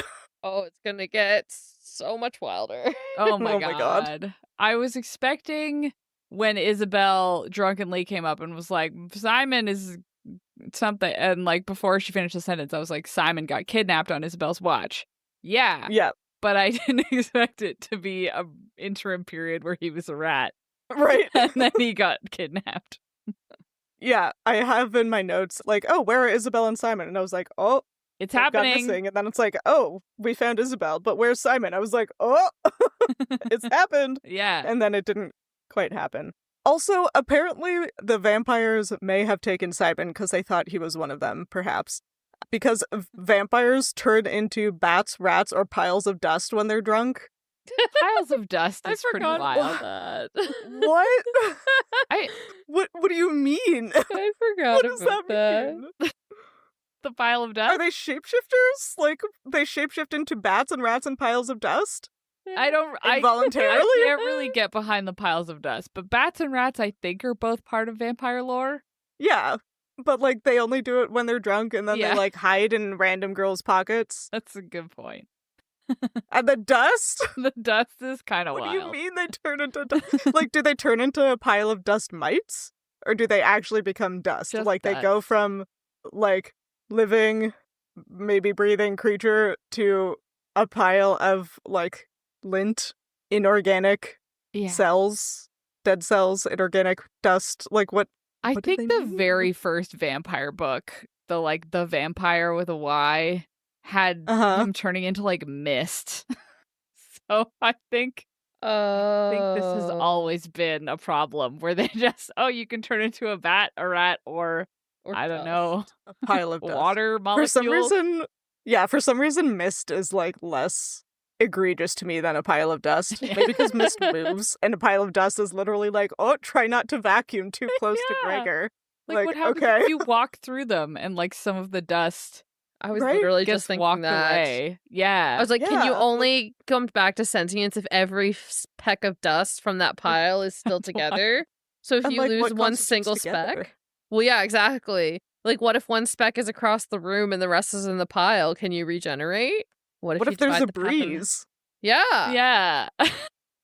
S1: Oh, it's gonna get so much wilder.
S2: Oh my
S3: Oh my God.
S2: God. I was expecting when Isabel drunkenly came up and was like, Simon is something. And like before she finished the sentence, I was like, Simon got kidnapped on Isabel's watch. Yeah.
S3: Yeah.
S2: But I didn't expect it to be a interim period where he was a rat.
S3: Right.
S2: And then he got kidnapped.
S3: Yeah, I have in my notes, like, oh, where are Isabel and Simon? And I was like, oh,
S2: It's
S3: they've gone
S2: happening.
S3: missing. And then it's like, oh, we found Isabel, but where's Simon? I was like, oh, it's happened.
S2: Yeah.
S3: And then it didn't quite happen. Also, apparently, the vampires may have taken Simon because they thought he was one of them, perhaps. Because vampires turn into bats, rats, or piles of dust when they're drunk.
S2: Piles of dust is pretty
S1: forgot
S2: wild.
S1: about that.
S3: What?
S2: I
S3: What do you mean?
S1: I forgot
S3: What does
S1: about
S3: that
S1: that.
S3: mean?
S2: The pile of dust?
S3: Are they shapeshifters? Like, they shapeshift into bats and rats and piles of dust?
S2: I
S3: Involuntarily?
S2: I can't really get behind the piles of dust. But bats and rats, I think, are both part of vampire lore.
S3: Yeah. But, like, they only do it when they're drunk and then
S2: Yeah.
S3: they, like, hide in random girls' pockets.
S2: That's a good point.
S3: And the dust?
S2: The dust is kind of
S3: What
S2: wild.
S3: do you mean they turn into dust? Like, do they turn into a pile of dust mites? Or do they actually become dust?
S2: Just
S3: Like, they
S2: dust.
S3: go from, like, living, maybe breathing creature to a pile of, like, lint, inorganic
S2: Yeah.
S3: cells, dead cells, inorganic dust. Like, what?
S2: I
S3: What do
S2: think
S3: they
S2: the
S3: mean?
S2: very first vampire book, the vampire with a Y, had
S3: Uh-huh.
S2: him turning into like mist. So I think this has
S1: Oh.
S2: always been a problem where they just, you can turn into a bat, a rat, or I don't know,
S1: dust.
S3: A pile of dust.
S2: water molecule.
S3: For some reason, mist is, like, less egregious to me than a pile of dust. Maybe because mist moves, and a pile of dust is literally like, oh, try not to vacuum too close to
S2: Yeah.
S3: Gregor.
S2: Like, what happens
S3: okay.
S2: if you walk through them and like some of the dust
S1: I was
S3: Right?
S1: literally
S2: gets
S1: just thinking
S2: walked
S1: that.
S2: away? Yeah.
S1: I was like, can you
S3: Yeah.
S1: only come back to sentience if every speck of dust from that pile is still together? So if
S3: And,
S1: you
S3: like,
S1: lose
S3: what
S1: one
S3: constitutes
S1: single
S3: together?
S1: speck? Well, yeah, exactly. Like, what if one speck is across the room and the rest is in the pile? Can you regenerate? What
S3: What
S1: you
S3: if there's
S1: tried
S3: a
S1: to happen-
S3: breeze?
S1: Yeah.
S2: Yeah.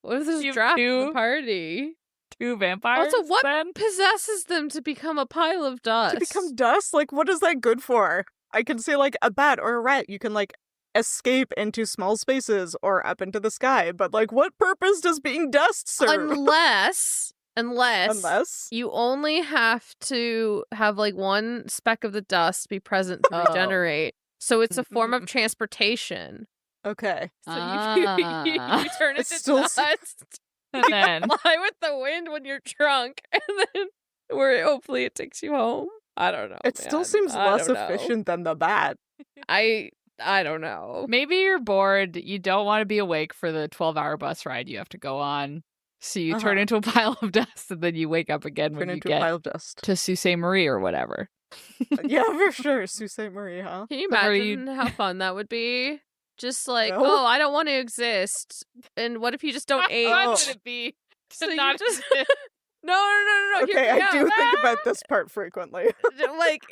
S1: What if there's
S2: You
S1: a draft in
S2: two-
S1: the party?
S2: Two vampires.
S1: Also, what
S2: then?
S1: possesses them to become a pile of dust?
S3: To become dust? Like, what is that good for? I can see, like, a bat or a rat. You can, like, escape into small spaces or up into the sky. But, like, what purpose does being dust serve?
S1: Unless
S3: Unless?
S1: you only have to have like one speck of the dust be present to
S2: Oh.
S1: regenerate. So it's a form of transportation.
S3: Okay.
S1: So you turn
S3: It's
S1: into
S3: still
S1: dust.
S2: And then
S1: Fly with the wind when you're drunk, and then where hopefully it takes you home. I don't know.
S3: It still
S1: man.
S3: seems
S1: I
S3: less
S1: don't know.
S3: efficient than the bat.
S1: I don't know.
S2: maybe you're bored. You don't want to be awake for the 12-hour bus ride you have to go on. So you turn
S3: Uh-huh.
S2: into a pile of dust and then you wake up again when
S3: Turn
S2: you
S3: into
S2: get
S3: a pile of dust.
S2: to Sault Ste. Marie or whatever.
S3: Yeah, for sure. Sault Ste. Marie, huh?
S1: Can you
S2: Where you-
S1: imagine how fun that would be? Just like,
S3: No.
S1: oh, I don't want to exist. And what if you just don't age?
S2: How
S3: Oh.
S2: would it be to
S1: So you
S2: not
S1: just-
S2: exist?
S1: No.
S3: Okay,
S1: hear me
S3: I
S1: out.
S3: do think about this part frequently.
S1: Like,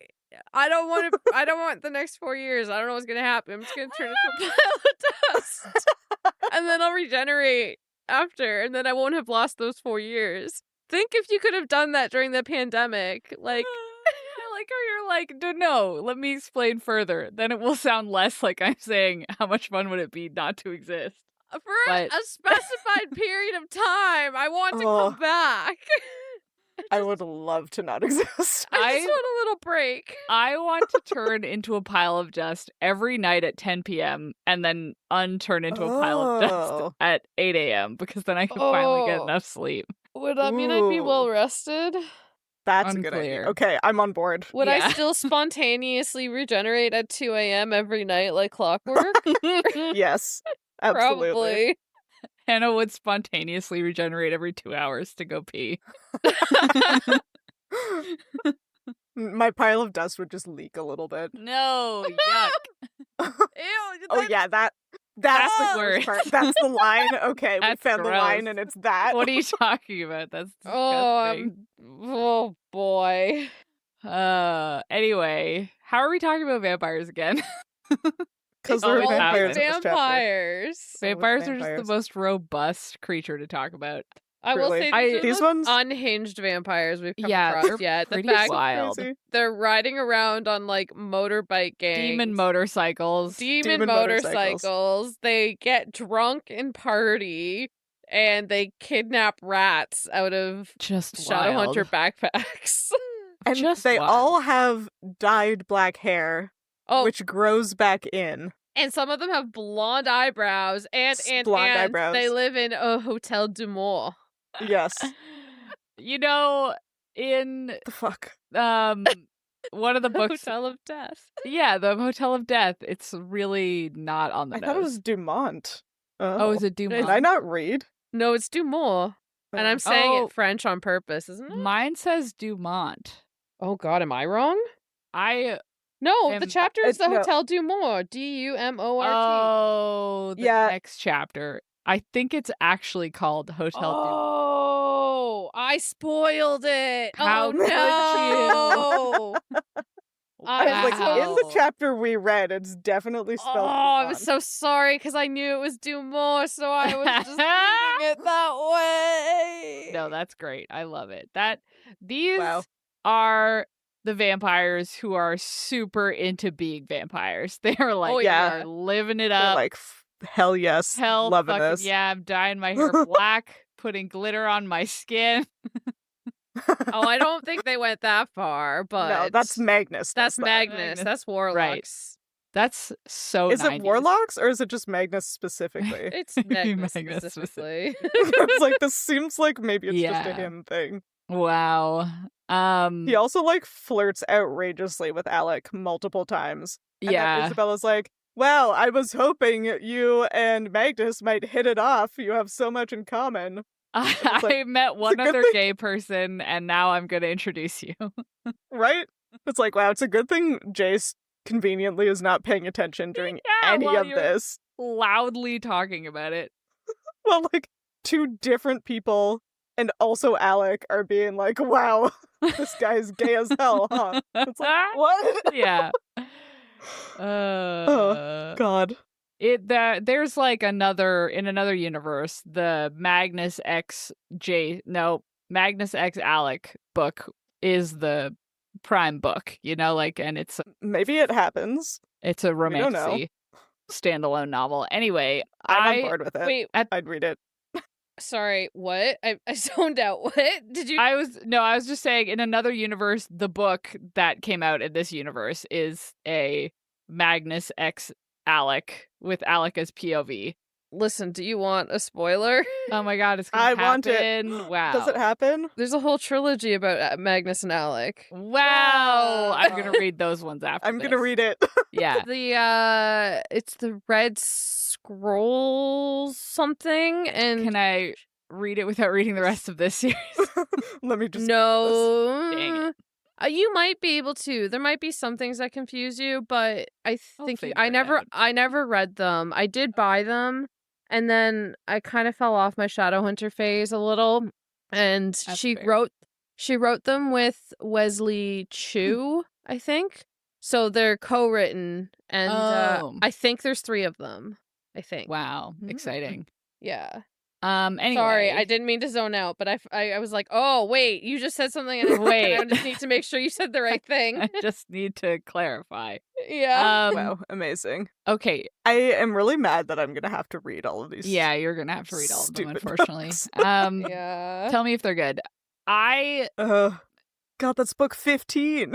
S1: I don't want the next 4 years. I don't know what's gonna happen. I'm just gonna turn into a pile of dust, and then I'll regenerate after, and then I won't have lost those 4 years. Think if you could have done that during the pandemic, like.
S2: I like how you're like, no, let me explain further. Then it will sound less like I'm saying how much fun would it be not to exist.
S1: For
S2: But-
S1: a specified period of time, I want to
S3: Oh.
S1: come back.
S3: I would love to not exist.
S1: I just want a little break.
S2: I want to turn into a pile of dust every night at 10 p.m. and then unturn into a pile of dust
S3: Oh.
S2: at 8 a.m. because then I can finally get
S1: Oh.
S2: enough sleep.
S1: Would that mean I'd be
S3: Ooh.
S1: well rested?
S3: That's a good idea.
S2: Unclear.
S3: Okay, I'm on board.
S1: Would
S2: Yeah.
S1: I still spontaneously regenerate at 2 a.m. every night like clockwork?
S3: Yes, absolutely.
S1: Probably.
S2: Hannah would spontaneously regenerate every 2 hours to go pee.
S3: My pile of dust would just leak a little bit.
S2: No, yuck.
S1: Ew.
S3: Oh yeah, that's
S2: the
S3: the
S2: word.
S3: worst part. That's the line. Okay, we
S2: That's
S3: found the line,
S2: gross.
S3: and it's that.
S2: What are you talking about? That's
S1: Oh,
S2: disgusting.
S1: oh boy.
S2: Anyway, how are we talking about vampires again?
S3: Because
S2: It's
S3: there are
S2: always
S3: vampires in this chapter.
S1: Vampires.
S3: So with
S2: Vampires are just
S3: vampires.
S2: the most robust creature to talk about.
S1: I will
S3: Truly.
S1: say these are
S3: These
S1: the
S3: ones?
S1: unhinged vampires we've come
S2: Yeah,
S1: across
S2: they're
S1: yet. The
S2: pretty
S1: fact
S2: wild.
S3: Crazy.
S1: they're riding around on like motorbike gangs.
S2: Demon motorcycles.
S1: Demon motorcycles. They get drunk and party, and they kidnap rats out of
S2: Just
S1: Shadowhunter
S2: wild.
S1: backpacks.
S3: And
S2: Just
S3: they
S2: wild.
S3: all have dyed black hair,
S1: Oh,
S3: which grows back in.
S1: and some of them have blonde eyebrows, and
S3: Blonde eyebrows.
S1: they live in a Hotel du Mort.
S3: Yes.
S2: You know, in
S3: The fuck?
S2: one of the
S1: The
S2: books,
S1: Hotel of Death.
S2: yeah, the Hotel of Death, it's really not on the
S3: I
S2: nose.
S3: thought it was Dumont.
S2: Oh, is it
S3: Did
S2: Dumont?
S3: I not read?
S1: No, it's du Mort. And I'm saying
S2: Oh.
S1: it French on purpose, isn't it?
S2: Mine says Dumont.
S1: Oh god, am I wrong? No, the
S2: Am-
S1: chapter is the
S3: no.
S1: Hotel du Mort. Dumort.
S2: Oh, the
S3: Yeah.
S2: next chapter. I think it's actually called Hotel Dumont.
S1: Oh, I spoiled it.
S2: How
S1: oh
S2: could
S1: no.
S3: I was like, in the
S2: Wow.
S3: chapter we read, it's definitely spelled
S1: Oh, I'm
S3: Dumont.
S1: so sorry because I knew it was Dumont, so I was just reading it that way.
S2: No, that's great. I love it. These
S3: Wow.
S2: are the vampires who are super into being vampires. They are like,
S1: Oh, yeah.
S2: they are living it
S3: They're
S2: up.
S3: like, hell yes,
S2: Hell
S3: loving
S2: fucking
S3: this.
S2: yeah, I'm dyeing my hair black, putting glitter on my skin.
S1: Oh, I don't think they went that far, but
S3: No, that's Magnus.
S1: that's
S3: that.
S1: Magnus.
S2: Magnus.
S1: That's Warlocks.
S2: That's so
S3: Is
S2: 90s.
S3: it Warlocks or is it just Magnus specifically?
S1: It's Magnus,
S2: Magnus
S1: specifically.
S3: It's like, this seems like maybe it's just a
S2: Yeah.
S3: him thing.
S2: Wow.
S3: He also like flirts outrageously with Alec multiple times. And then
S2: yeah.
S3: Isabella's like, well, I was hoping you and Magnus might hit it off. You have so much in common.
S2: I
S3: like,
S2: met one
S3: good
S2: other
S3: thing.
S2: gay person, and now I'm going to introduce you.
S3: Right? It's like, wow, it's a good thing Jace conveniently is not paying attention during
S2: Yeah,
S3: any
S2: while
S3: of
S2: you're
S3: this.
S2: loudly talking about it.
S3: Well, like, two different people and also Alec are being like, wow, this guy's gay as hell, huh? It's like, what?
S2: Yeah.
S3: God.
S2: There's like in another universe, the Magnus X Alec book is the prime book, like, and it's
S3: Maybe it happens.
S2: a
S3: don't know.
S2: romantic standalone novel. Anyway,
S3: I'm on board with it.
S1: Wait,
S3: I'd read it.
S1: sorry, what? I zoned out. What? Did you?
S2: I was just saying, in another universe, the book that came out in this universe is a Magnus X Alec with Alec as POV.
S1: Listen, do you want a spoiler?
S2: Oh my god, it's gonna
S3: I
S2: happen.
S3: want it.
S2: Wow.
S3: Does it happen?
S1: There's a whole trilogy about Magnus and Alec.
S2: Wow. I'm gonna read those ones after
S3: I'm gonna
S2: this.
S3: read it.
S2: Yeah.
S1: It's the Red Scrolls something, and
S2: Can I read it without reading the rest of this series?
S3: Let me just
S1: no.
S2: Dang it.
S1: You might be able to. There might be some things that confuse you, but I
S2: I'll
S1: think
S2: figure
S1: I
S2: it
S1: never
S2: out.
S1: I never read them. I did buy them, and then I kind of fell off my Shadowhunter phase a little. And
S2: That's
S1: she
S2: fair.
S1: wrote them with Wesley Chu, I think. So they're co-written, and
S2: Oh.
S1: I think there's 3 of them. I think.
S2: Wow.
S3: Mm.
S2: Exciting.
S1: Yeah.
S2: Anyway.
S1: Sorry, I didn't mean to zone out, but I was like, oh wait, you just said something, and
S2: Wait.
S1: I just need to make sure you said the right thing.
S2: I just need to clarify.
S1: Yeah.
S3: Wow, amazing.
S2: Okay.
S3: I am really mad that I'm gonna have to read all of these.
S2: Yeah, you're gonna have to read all of them,
S3: Stupid
S2: unfortunately.
S3: books.
S1: Yeah.
S2: Tell me if they're good.
S3: God, that's book 15.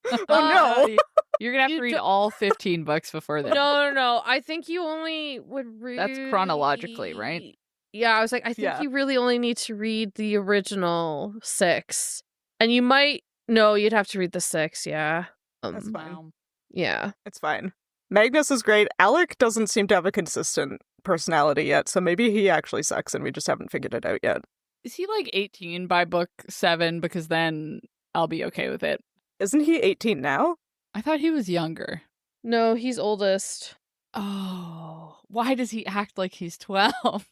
S3: Oh
S1: Uh,
S3: no.
S2: You're gonna have
S1: You
S2: to read
S1: don't-
S2: all 15 books before then.
S1: No. I think you only would read.
S2: That's chronologically, right?
S1: Yeah, I was like, I think
S3: Yeah.
S1: you really only need to read the original 6, and you might. No, you'd have to read the 6. Yeah.
S3: That's fine.
S2: Wow.
S1: Yeah.
S3: It's fine. Magnus is great. Alec doesn't seem to have a consistent personality yet, so maybe he actually sucks and we just haven't figured it out yet.
S2: Is he like 18 by book 7? Because then I'll be okay with it.
S3: Isn't he 18 now?
S2: I thought he was younger.
S1: No, he's oldest.
S2: Oh, why does he act like he's 12?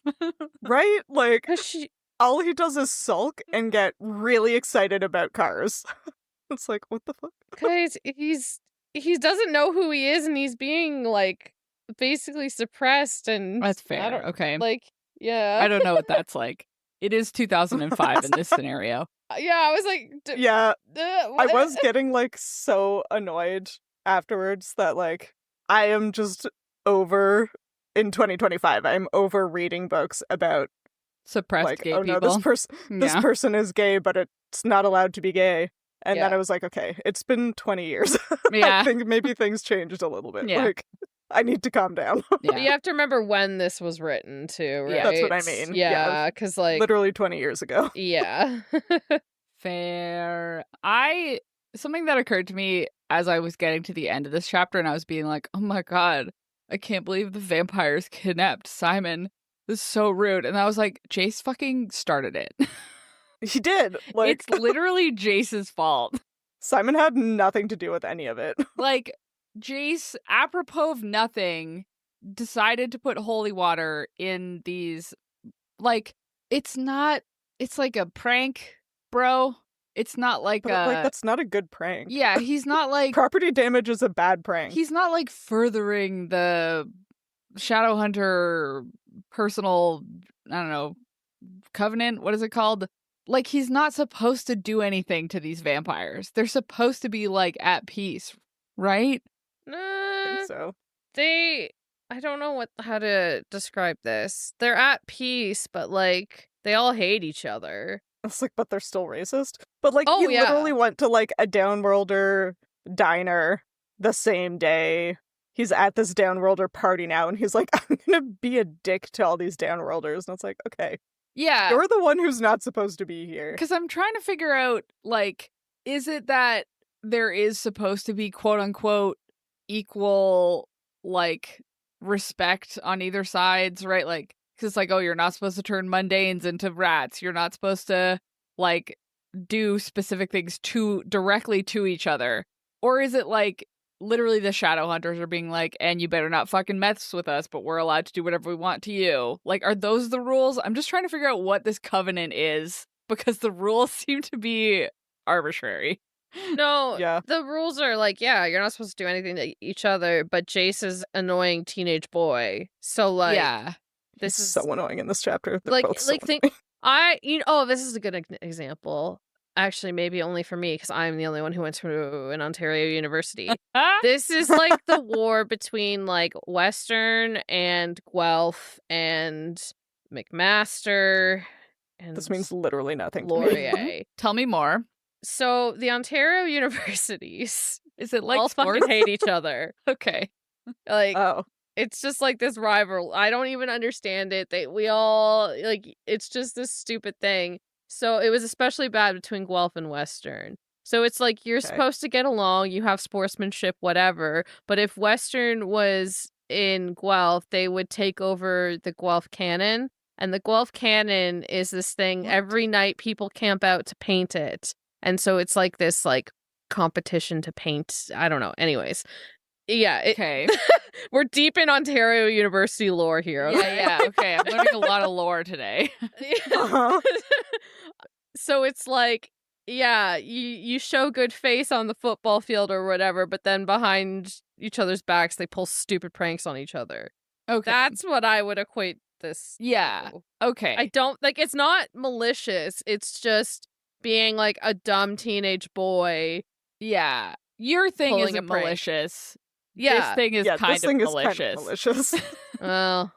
S3: Right? Like,
S1: Cause she.
S3: all he does is sulk and get really excited about cars. It's like, what the fuck?
S1: Cause he doesn't know who he is, and he's being like basically suppressed, and
S2: That's
S1: I
S2: fair.
S1: don't-
S2: Okay.
S1: Like, yeah.
S2: I don't know what that's like. It is 2005 in this scenario.
S1: Yeah, I was like,
S3: Yeah, I
S1: what?
S3: was getting like so annoyed afterwards that like I am just over in 2025. I'm over reading books about
S2: Suppressed
S3: like,
S2: gay
S3: oh no,
S2: people.
S3: this
S2: Yeah.
S3: person is gay, but it's not allowed to be gay. And then
S1: Yeah.
S3: I was like, okay, it's been 20 years.
S2: Yeah.
S3: I think maybe things changed a little bit.
S2: Yeah.
S3: Like, I need to calm down.
S1: But
S2: Yeah.
S1: you have to remember when this was written too, right?
S2: Yeah.
S3: That's what I mean.
S1: Yeah, because like,
S3: Literally 20 years ago.
S1: yeah.
S2: Fair. Something that occurred to me as I was getting to the end of this chapter and I was being like, oh my god, I can't believe the vampires kidnapped Simon. This is so rude. And I was like, Jace fucking started it.
S3: He did. Like,
S2: It's literally Jace's fault.
S3: Simon had nothing to do with any of it.
S2: Like, Jace, apropos of nothing, decided to put holy water in these. Like, it's like a prank, bro. It's not like
S3: But like, that's not a good prank.
S2: Yeah, he's not like.
S3: Property damage is a bad prank.
S2: He's not like furthering the Shadowhunter personal, I don't know, covenant. What is it called? Like, he's not supposed to do anything to these vampires. They're supposed to be like at peace, right?
S3: I think so.
S1: I don't know how to describe this. They're at peace, but like they all hate each other.
S3: It's like, but they're still racist. But like,
S1: Oh,
S3: he
S1: yeah.
S3: literally went to like a downworlder diner the same day. He's at this downworlder party now, and he's like, I'm gonna be a dick to all these downworlders. And it's like, okay,
S2: Yeah.
S3: you're the one who's not supposed to be here.
S2: Because I'm trying to figure out, like, is it that there is supposed to be quote unquote equal, like, respect on either sides, right? Like, because it's like, oh, you're not supposed to turn mundanes into rats. You're not supposed to, like, do specific things directly to each other. Or is it like literally the Shadowhunters are being like, and you better not fucking mess with us, but we're allowed to do whatever we want to you? Like, are those the rules? I'm just trying to figure out what this covenant is, because the rules seem to be arbitrary.
S1: No,
S3: Yeah.
S1: the rules are like, yeah, you're not supposed to do anything to each other, but Jace is annoying teenage boy. So like,
S2: Yeah.
S1: this
S3: He's
S1: is
S3: so annoying in this chapter. They're
S1: like,
S3: both so
S1: think
S3: annoying.
S1: oh, this is a good example. Actually, maybe only for me because I'm the only one who went to an Ontario university. This is like the war between like Western and Guelph and McMaster and
S3: This means literally nothing to me.
S1: Laurier.
S2: Tell me more.
S1: So the Ontario universities
S2: Is it like
S1: all
S2: sports?
S1: fucking hate each other.
S2: Okay.
S1: Like,
S3: Oh,
S1: it's just like this rival. I don't even understand it. We all like, it's just this stupid thing. So it was especially bad between Guelph and Western. So it's like you're
S3: Okay.
S1: supposed to get along, you have sportsmanship, whatever. But if Western was in Guelph, they would take over the Guelph Cannon. And the Guelph Cannon is this thing
S3: What?
S1: every night people camp out to paint it. And so it's like this like competition to paint. I don't know. Anyways. Yeah.
S2: Okay.
S1: We're deep in Ontario University lore here. Okay?
S2: Yeah. Okay. I'm learning a lot of lore today.
S3: Uh-huh.
S1: So it's like, yeah, you show good face on the football field or whatever, but then behind each other's backs, they pull stupid pranks on each other.
S2: Okay.
S1: That's what I would equate this
S2: Yeah.
S1: to.
S2: Okay.
S1: I don't, like, it's not malicious. It's just being, like, a dumb teenage boy.
S2: Yeah. Your thing
S1: Pulling a
S2: isn't
S1: prank.
S2: malicious.
S1: Yeah.
S2: This thing is
S3: Yeah,
S2: kind
S3: this
S2: of
S3: thing
S2: malicious.
S3: is kind of malicious.
S1: Well,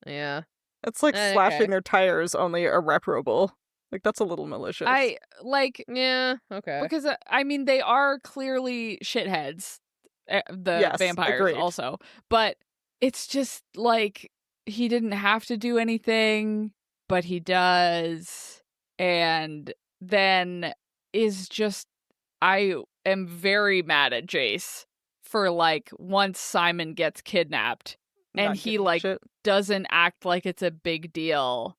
S1: yeah.
S3: It's like
S1: Okay.
S3: slashing their tires, only irreparable. Like, that's a little malicious.
S2: I like
S1: Yeah, okay.
S2: because I mean they are clearly shitheads, the
S3: Yes,
S2: vampires
S3: agreed.
S2: also, but it's just like he didn't have to do anything, but he does, and then is just I am very mad at Jace for like once Simon gets kidnapped and
S3: Not
S2: he
S3: giving a
S2: like
S3: shit.
S2: doesn't act like it's a big deal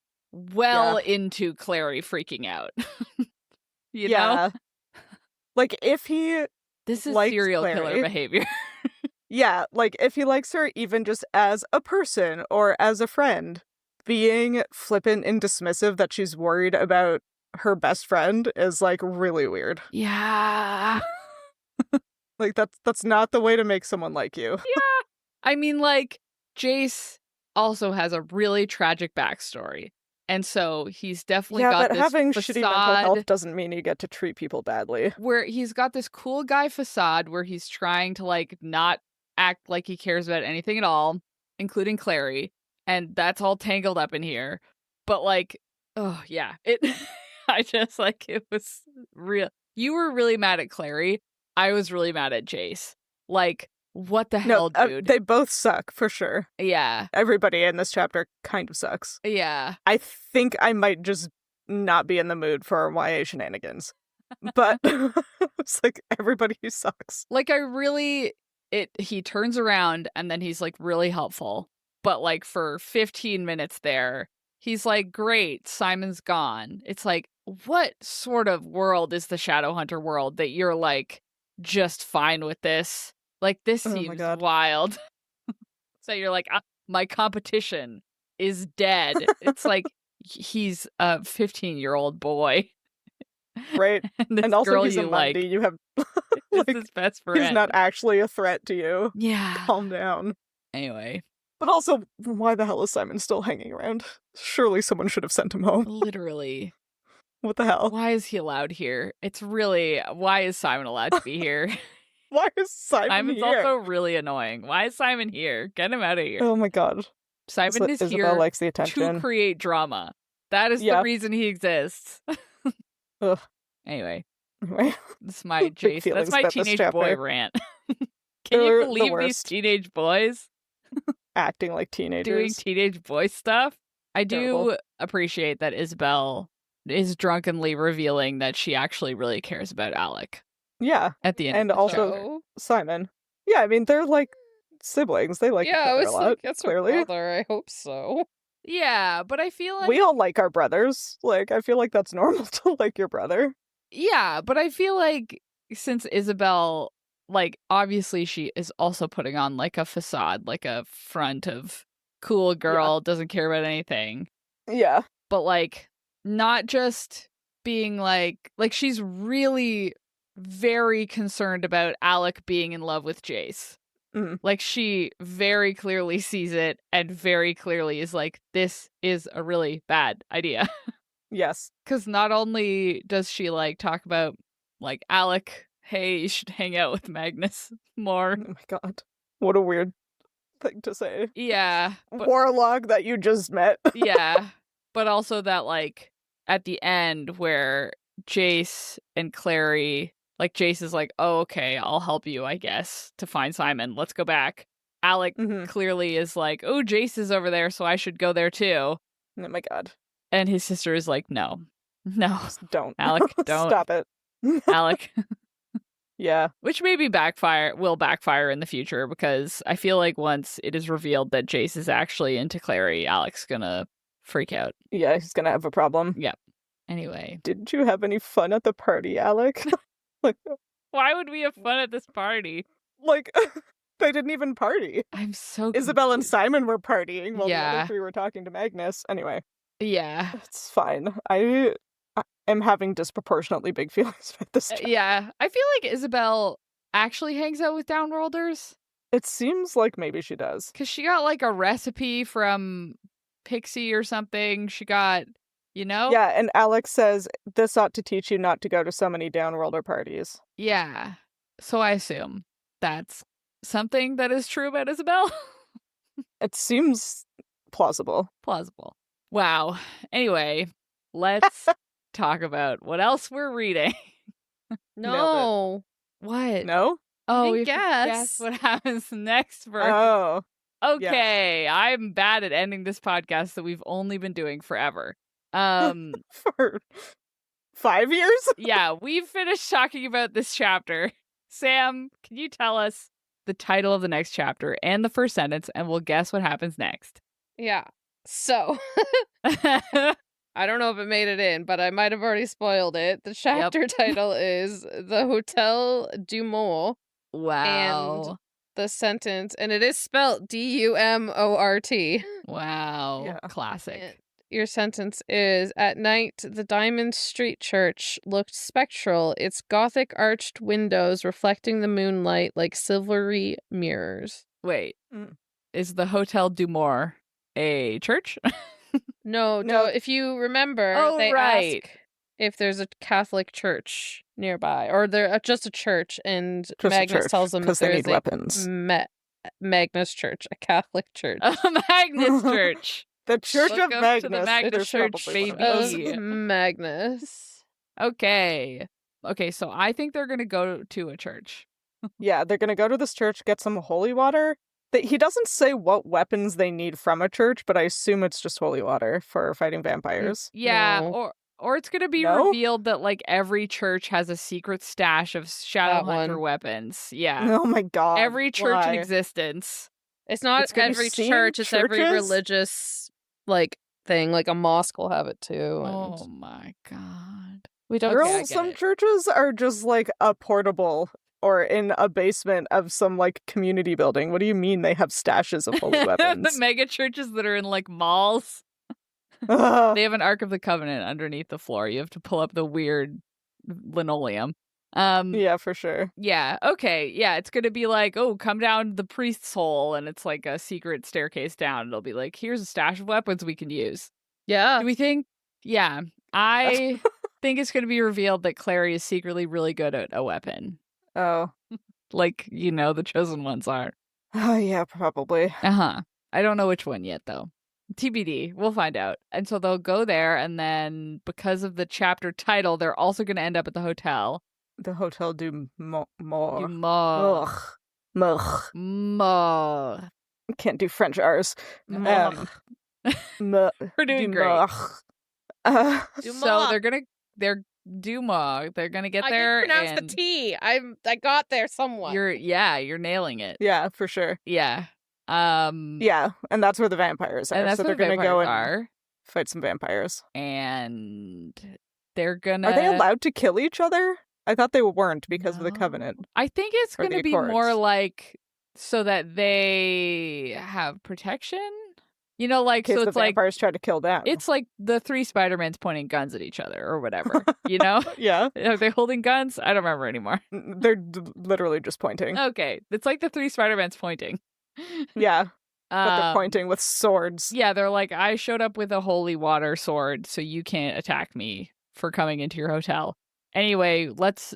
S2: into Clary freaking out. you know?
S3: Yeah. Like, if he,
S2: This is
S3: liked
S2: serial killer
S3: Clary.
S2: behavior.
S3: yeah, like, if he likes her even just as a person or as a friend, being flippant and dismissive that she's worried about her best friend is, like, really weird.
S2: Yeah.
S3: Like, that's not the way to make someone like you.
S2: I mean, like, Jace also has a really tragic backstory. And so he's definitely
S3: Yeah,
S2: got
S3: but
S2: this
S3: having shitty mental health
S2: facade
S3: doesn't mean you get to treat people badly.
S2: where he's got this cool guy facade where he's trying to like not act like he cares about anything at all, including Clary, and that's all tangled up in here. But like, oh yeah, it I just like it was real. You were really mad at Clary. I was really mad at Jace. Like, what the hell, dude?
S3: They both suck, for sure.
S2: Yeah.
S3: Everybody in this chapter kind of sucks.
S2: Yeah.
S3: I think I might just not be in the mood for YA shenanigans. But it's like, everybody sucks.
S2: Like, he turns around and then he's like really helpful. But like for 15 minutes there, he's like, great, Simon's gone. It's like, what sort of world is the Shadowhunter world that you're like just fine with this? Like, this
S3: Oh my
S2: seems
S3: God.
S2: wild. So you're like, my competition is dead. It's like he's a 15-year-old boy.
S3: Right.
S2: And,
S3: And also
S2: girl
S3: he's a
S2: you like
S3: Mundy. You have
S2: is
S3: like,
S2: his best friend.
S3: he's not actually a threat to you.
S2: Yeah.
S3: Calm down.
S2: Anyway,
S3: But also, why the hell is Simon still hanging around? Surely someone should have sent him home.
S2: literally,
S3: What the hell?
S2: why is he allowed here? It's really, why is Simon allowed to be here?
S3: Why is Simon
S2: Simon's
S3: here?
S2: also really annoying. Why is Simon here? Get him out of here.
S3: Oh my God.
S2: Simon is
S3: Isabel
S2: here
S3: likes the
S2: to
S3: attention.
S2: create drama. That is
S3: Yeah.
S2: the reason he exists.
S3: Ugh.
S2: Anyway,
S3: Anyway,
S2: that's my Jason.
S3: feelings
S2: That's my
S3: about this
S2: teenage boy
S3: chapter.
S2: rant. Can
S3: They're
S2: you
S3: the
S2: believe these
S3: worst.
S2: teenage boys
S3: Acting like
S2: doing
S3: teenagers.
S2: teenage boy stuff? I do
S3: Terrible.
S2: appreciate that Isabel is drunkenly revealing that she actually really cares about Alec
S3: Yeah,
S2: at the end
S3: and
S2: of the
S3: also
S2: chapter.
S3: Simon. Yeah, I mean, they're like siblings. They like each
S1: Yeah, I
S3: other
S1: was
S3: a lot,
S1: like, that's her
S3: clearly.
S1: brother. I hope so.
S2: Yeah, but I feel like
S3: We all like our brothers. Like, I feel like that's normal to like your brother.
S2: yeah, but I feel like since Isabel, like, obviously she is also putting on like a facade, like a front of cool girl, doesn't care about anything,
S3: Yeah.
S2: but like not just being like she's really very concerned about Alec being in love with Jace.
S3: Mhm.
S2: Like, she very clearly sees it and very clearly is like, this is a really bad idea.
S3: Yes.
S2: Because not only does she like talk about like, Alec, hey, you should hang out with Magnus more.
S3: Oh my God. What a weird thing to say.
S2: Yeah. But,
S3: Warlock that you just met.
S2: yeah. But also that like at the end where Jace and Clary, like Jace is like, oh, okay, I'll help you, I guess, to find Simon. Let's go back. Alec
S3: Mhm.
S2: clearly is like, oh, Jace is over there, so I should go there too.
S3: Oh my God.
S2: And his sister is like, no,
S3: Just don't.
S2: Alec, don't.
S3: Stop it.
S2: Alec.
S3: Yeah.
S2: Which maybe will backfire in the future, because I feel like once it is revealed that Jace is actually into Clary, Alec's gonna freak out.
S3: Yeah, he's gonna have a problem.
S2: Yep. Anyway.
S3: Didn't you have any fun at the party, Alec? like,
S2: Why would we have fun at this party?
S3: like they didn't even party.
S2: I'm so
S3: Isabel and
S2: confused.
S3: Simon were partying while the
S2: Yeah.
S3: other three were talking to Magnus. Anyway,
S2: Yeah.
S3: it's fine. I am having disproportionately big feelings about this. Chapter.
S2: Yeah. I feel like Isabel actually hangs out with Downworlders.
S3: It seems like maybe she does.
S2: Because she got like a recipe from Pixie or something. She got, you know?
S3: Yeah, and Alex says, this ought to teach you not to go to so many Downworlder parties.
S2: Yeah. So I assume that's something that is true about Isabel.
S3: It seems plausible.
S2: Plausible. Wow. Anyway, let's talk about what else we're reading.
S1: No.
S2: What?
S3: No?
S2: Oh, we
S1: I
S2: have to
S1: guess.
S2: guess what happens next for.
S3: Oh.
S2: Okay, I'm bad at ending this podcast that we've only been doing forever.
S3: For 5 years?
S2: Yeah, we've finished talking about this chapter. Sam, can you tell us the title of the next chapter and the first sentence, and we'll guess what happens next?
S1: Yeah. So, I don't know if it made it in, but I might have already spoiled it. The chapter title is The Hotel du Mort.
S2: Wow.
S1: The sentence, and it is spelled Dumort.
S2: Wow.
S3: Yeah.
S2: Classic.
S1: And your sentence is, at night, the Diamond Street Church looked spectral, its Gothic arched windows reflecting the moonlight like silvery mirrors.
S2: Wait,
S3: Mm.
S2: is the Hotel du Mort a church?
S1: No,
S3: No.
S1: if you remember,
S2: Oh,
S1: they
S2: right.
S1: ask if there's a Catholic church nearby, or there just a church, and
S3: Just a
S1: Magnus
S3: church,
S1: tells them that
S3: 'cause they
S1: there
S3: need
S1: is a
S3: weapons.
S1: Magnus church, a Catholic church.
S2: A Magnus Church.
S3: The Church
S2: Look
S3: of
S2: up to the
S3: Magnus.
S2: Magnus
S3: There's
S2: Church,
S3: probably one of those.
S2: baby.
S1: Magnus.
S2: Okay. Okay, so I think they're going to go to a church.
S3: Yeah, they're gonna go to this church, get some holy water. He doesn't say what weapons they need from a church, but I assume it's just holy water for fighting vampires.
S2: Yeah,
S1: No.
S2: or it's going to be
S3: No?
S2: revealed that like every church has a secret stash of
S1: That
S2: Shadowhunter
S1: one.
S2: weapons. Yeah.
S3: Oh my god.
S2: Every church in
S3: why?
S2: existence.
S1: It's not
S3: It's gonna be
S1: every
S3: seeing
S1: church, it's every
S3: churches?
S1: religious thing. Like a mosque will have it too. And
S2: Oh my god.
S1: we don't
S2: Okay,
S3: Girl,
S2: I get
S3: some
S2: it.
S3: churches are just like a portable or in a basement of some like community building. What do you mean they have stashes of holy
S2: The
S3: weapons?
S2: mega churches that are in like malls.
S3: Ugh.
S2: They have an Ark of the Covenant underneath the floor. You have to pull up the weird linoleum.
S3: Yeah, for sure.
S2: Yeah, okay. Yeah, it's going to be like, oh, come down the priest's hole, and it's like a secret staircase down. It'll be like, here's a stash of weapons we can use.
S1: yeah.
S2: Do we think? Yeah. I think it's going to be revealed that Clary is secretly really good at a weapon.
S3: Oh.
S2: Like, the chosen ones are.
S3: Oh, yeah, probably.
S2: Uh-huh. I don't know which one yet, though. TBD. We'll find out. And so they'll go there, and then because of the chapter title, they're also going to end up at the hotel.
S3: The Hotel du Mort.
S2: Du Mort.
S3: Ugh. Mugh.
S2: Mort.
S3: Can't do French R's.
S2: Mort.
S3: We're
S2: We're doing great. So they're Dumont. They're gonna get there.
S1: I can pronounce
S2: and
S1: the T. I got there somewhat.
S2: You're nailing it.
S3: yeah, for sure.
S2: Yeah.
S3: Yeah, and that's where the vampires are.
S2: And that's
S3: so
S2: where
S3: they're
S2: the
S3: gonna go and
S2: vampires are.
S3: fight some vampires.
S2: And they're gonna.
S3: Are they allowed to kill each other? I thought they weren't because of the
S2: No.
S3: covenant.
S2: I think it's
S3: Or
S2: gonna
S3: the
S2: be more
S3: Accords.
S2: like so that they have protection.
S3: In
S2: Like
S3: case
S2: so
S3: the
S2: it's like
S3: vampires try to kill them.
S2: it's like the three Spider-Mans pointing guns at each other or whatever. You know?
S3: Yeah,
S2: Are they holding guns? I don't remember anymore.
S3: they're literally just pointing.
S2: Okay, it's like the three Spider-Mans pointing.
S3: Yeah, but they're
S2: Um,
S3: pointing with swords.
S2: Yeah, they're like, I showed up with a holy water sword, so you can't attack me for coming into your hotel. Anyway, let's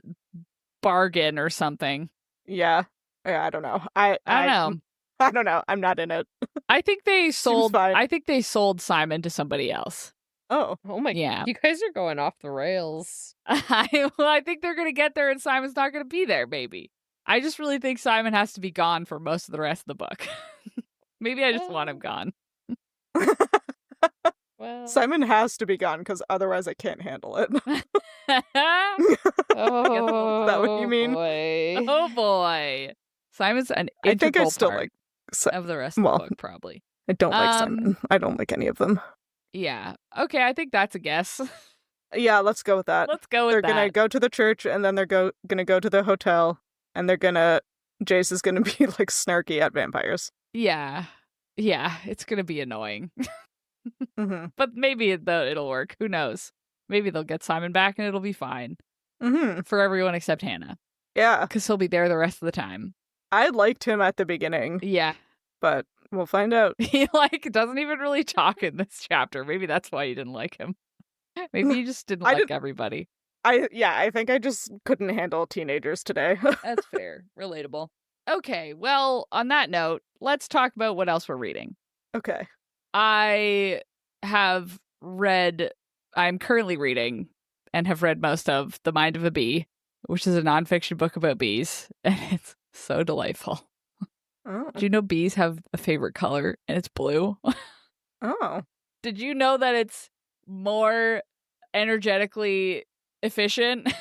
S2: bargain or something.
S3: Yeah, I don't know.
S2: I don't know.
S3: I don't know. I'm not in it.
S2: I think they sold.
S3: fine.
S2: I think they sold Simon to somebody else.
S3: Oh,
S1: Oh my
S2: Yeah.
S1: You guys are going off the rails.
S2: I think they're gonna get there, and Simon's not gonna be there. Maybe. I just really think Simon has to be gone for most of the rest of the book. Maybe I just want him gone.
S1: Well,
S3: Simon has to be gone because otherwise I can't handle it.
S1: oh,
S3: Is that what you mean?
S1: Boy.
S2: Oh boy, Simon's an
S3: I think I
S2: integral
S3: still
S2: part
S3: like.
S2: of the rest of
S3: well,
S2: the book, probably.
S3: I don't like Simon. I don't like any of them.
S2: Yeah. Okay, I think that's a guess.
S3: Yeah, let's go with that.
S2: Let's go with
S3: They're
S2: that.
S3: gonna go to the church and then they're gonna go to the hotel and Jace is gonna be like snarky at vampires.
S2: Yeah. Yeah, it's gonna be annoying.
S3: Mm-hmm.
S2: But maybe it'll work. Who knows? Maybe they'll get Simon back and it'll be fine.
S3: Mm-hmm.
S2: For everyone except Hannah.
S3: Yeah.
S2: Because he'll be there the rest of the time.
S3: I liked him at the beginning,
S2: Yeah.
S3: but we'll find out.
S2: He doesn't even really talk in this chapter. Maybe that's why you didn't like him. Maybe you just didn't
S3: I
S2: like
S3: didn't-
S2: everybody.
S3: I think I just couldn't handle teenagers today.
S2: That's fair. Relatable. Okay, well, on that note, let's talk about what else we're reading.
S3: Okay.
S2: I'm currently reading and have read most of The Mind of a Bee, which is a nonfiction book about bees, and it's so delightful.
S3: Oh.
S2: Do you know bees have a favorite color, and it's blue?
S3: Oh.
S2: Did you know that it's more energetically efficient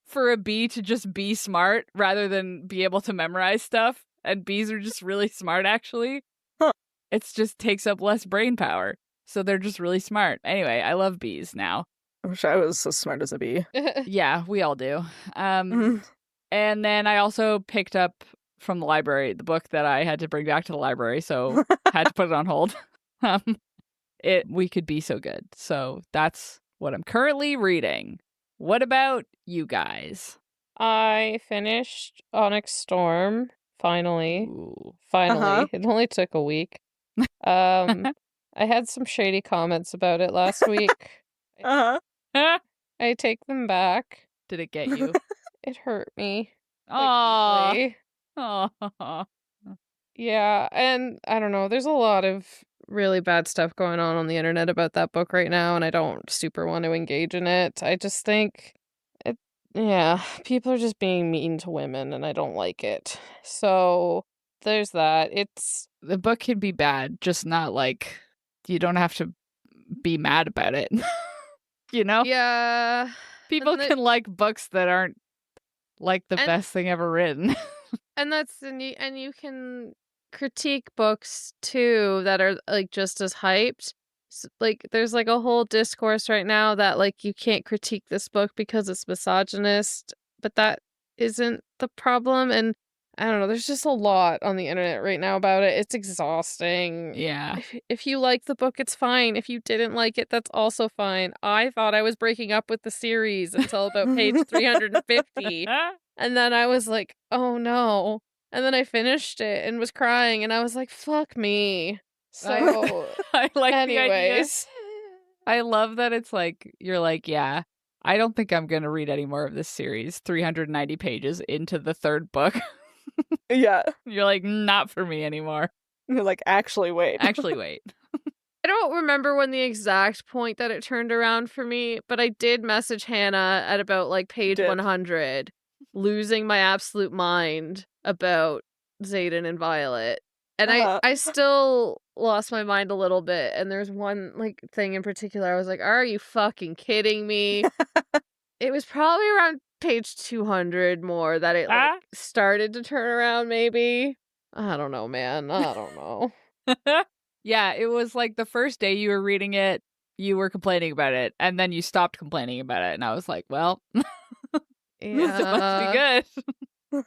S2: for a bee to just be smart rather than be able to memorize stuff? And bees are just really smart, actually.
S3: Huh.
S2: It just takes up less brain power. So they're just really smart. Anyway, I love bees now.
S3: I wish I was as smart as a bee.
S2: Yeah, we all do.
S3: Mhm.
S2: And then I also picked up from the library the book that I had to bring back to the library, so had to put it on hold. We Could Be So Good. So that's what I'm currently reading. What about you guys?
S1: I finished Onyx Storm, finally.
S2: Ooh.
S1: Finally.
S3: Uh-huh.
S1: It only took a week. Um, I had some shady comments about it last week.
S3: Uh-huh.
S1: I take them back.
S2: Did it get you?
S1: It hurt me quite
S2: Aw.
S1: deeply.
S2: Aw.
S1: Yeah, and I don't know, there's a lot of really bad stuff going on the internet about that book right now, and I don't super want to engage in it. I just think it, yeah, people are just being mean to women, and I don't like it. So there's that.
S2: The book can be bad, just not like you don't have to be mad about it. You know?
S1: Yeah.
S2: People
S1: and
S2: can like books that aren't like the
S1: And-
S2: best thing ever written.
S1: and you can critique books too that are like just as hyped. Like there's like a whole discourse right now that like you can't critique this book because it's misogynist, but that isn't the problem. And I don't know, there's just a lot on the internet right now about it. It's exhausting.
S2: Yeah.
S1: If you like the book, it's fine. If you didn't like it, that's also fine. I thought I was breaking up with the series until about page 350. And then I was like, oh no. And then I finished it and was crying, and I was like, fuck me. So,
S2: I like the idea.
S1: anyways.
S2: I love that it's like, you're like, yeah, I don't think I'm going to read any more of this series. 390 pages into the third book.
S3: Yeah.
S2: You're like, not for me anymore.
S3: You're like, actually, wait.
S2: Actually, wait.
S1: I don't remember when the exact point that it turned around for me, but I did message Hannah at about like page 100, losing my absolute mind about Xaden and Violet. And I still lost my mind a little bit. And there's one like thing in particular I was like, are you fucking kidding me? It was probably around page 200 more that it like, started to turn around, maybe. I don't know, man. I don't know.
S2: Yeah, it was like the first day you were reading it, you were complaining about it, and then you stopped complaining about it. And I was like, well, it must be good.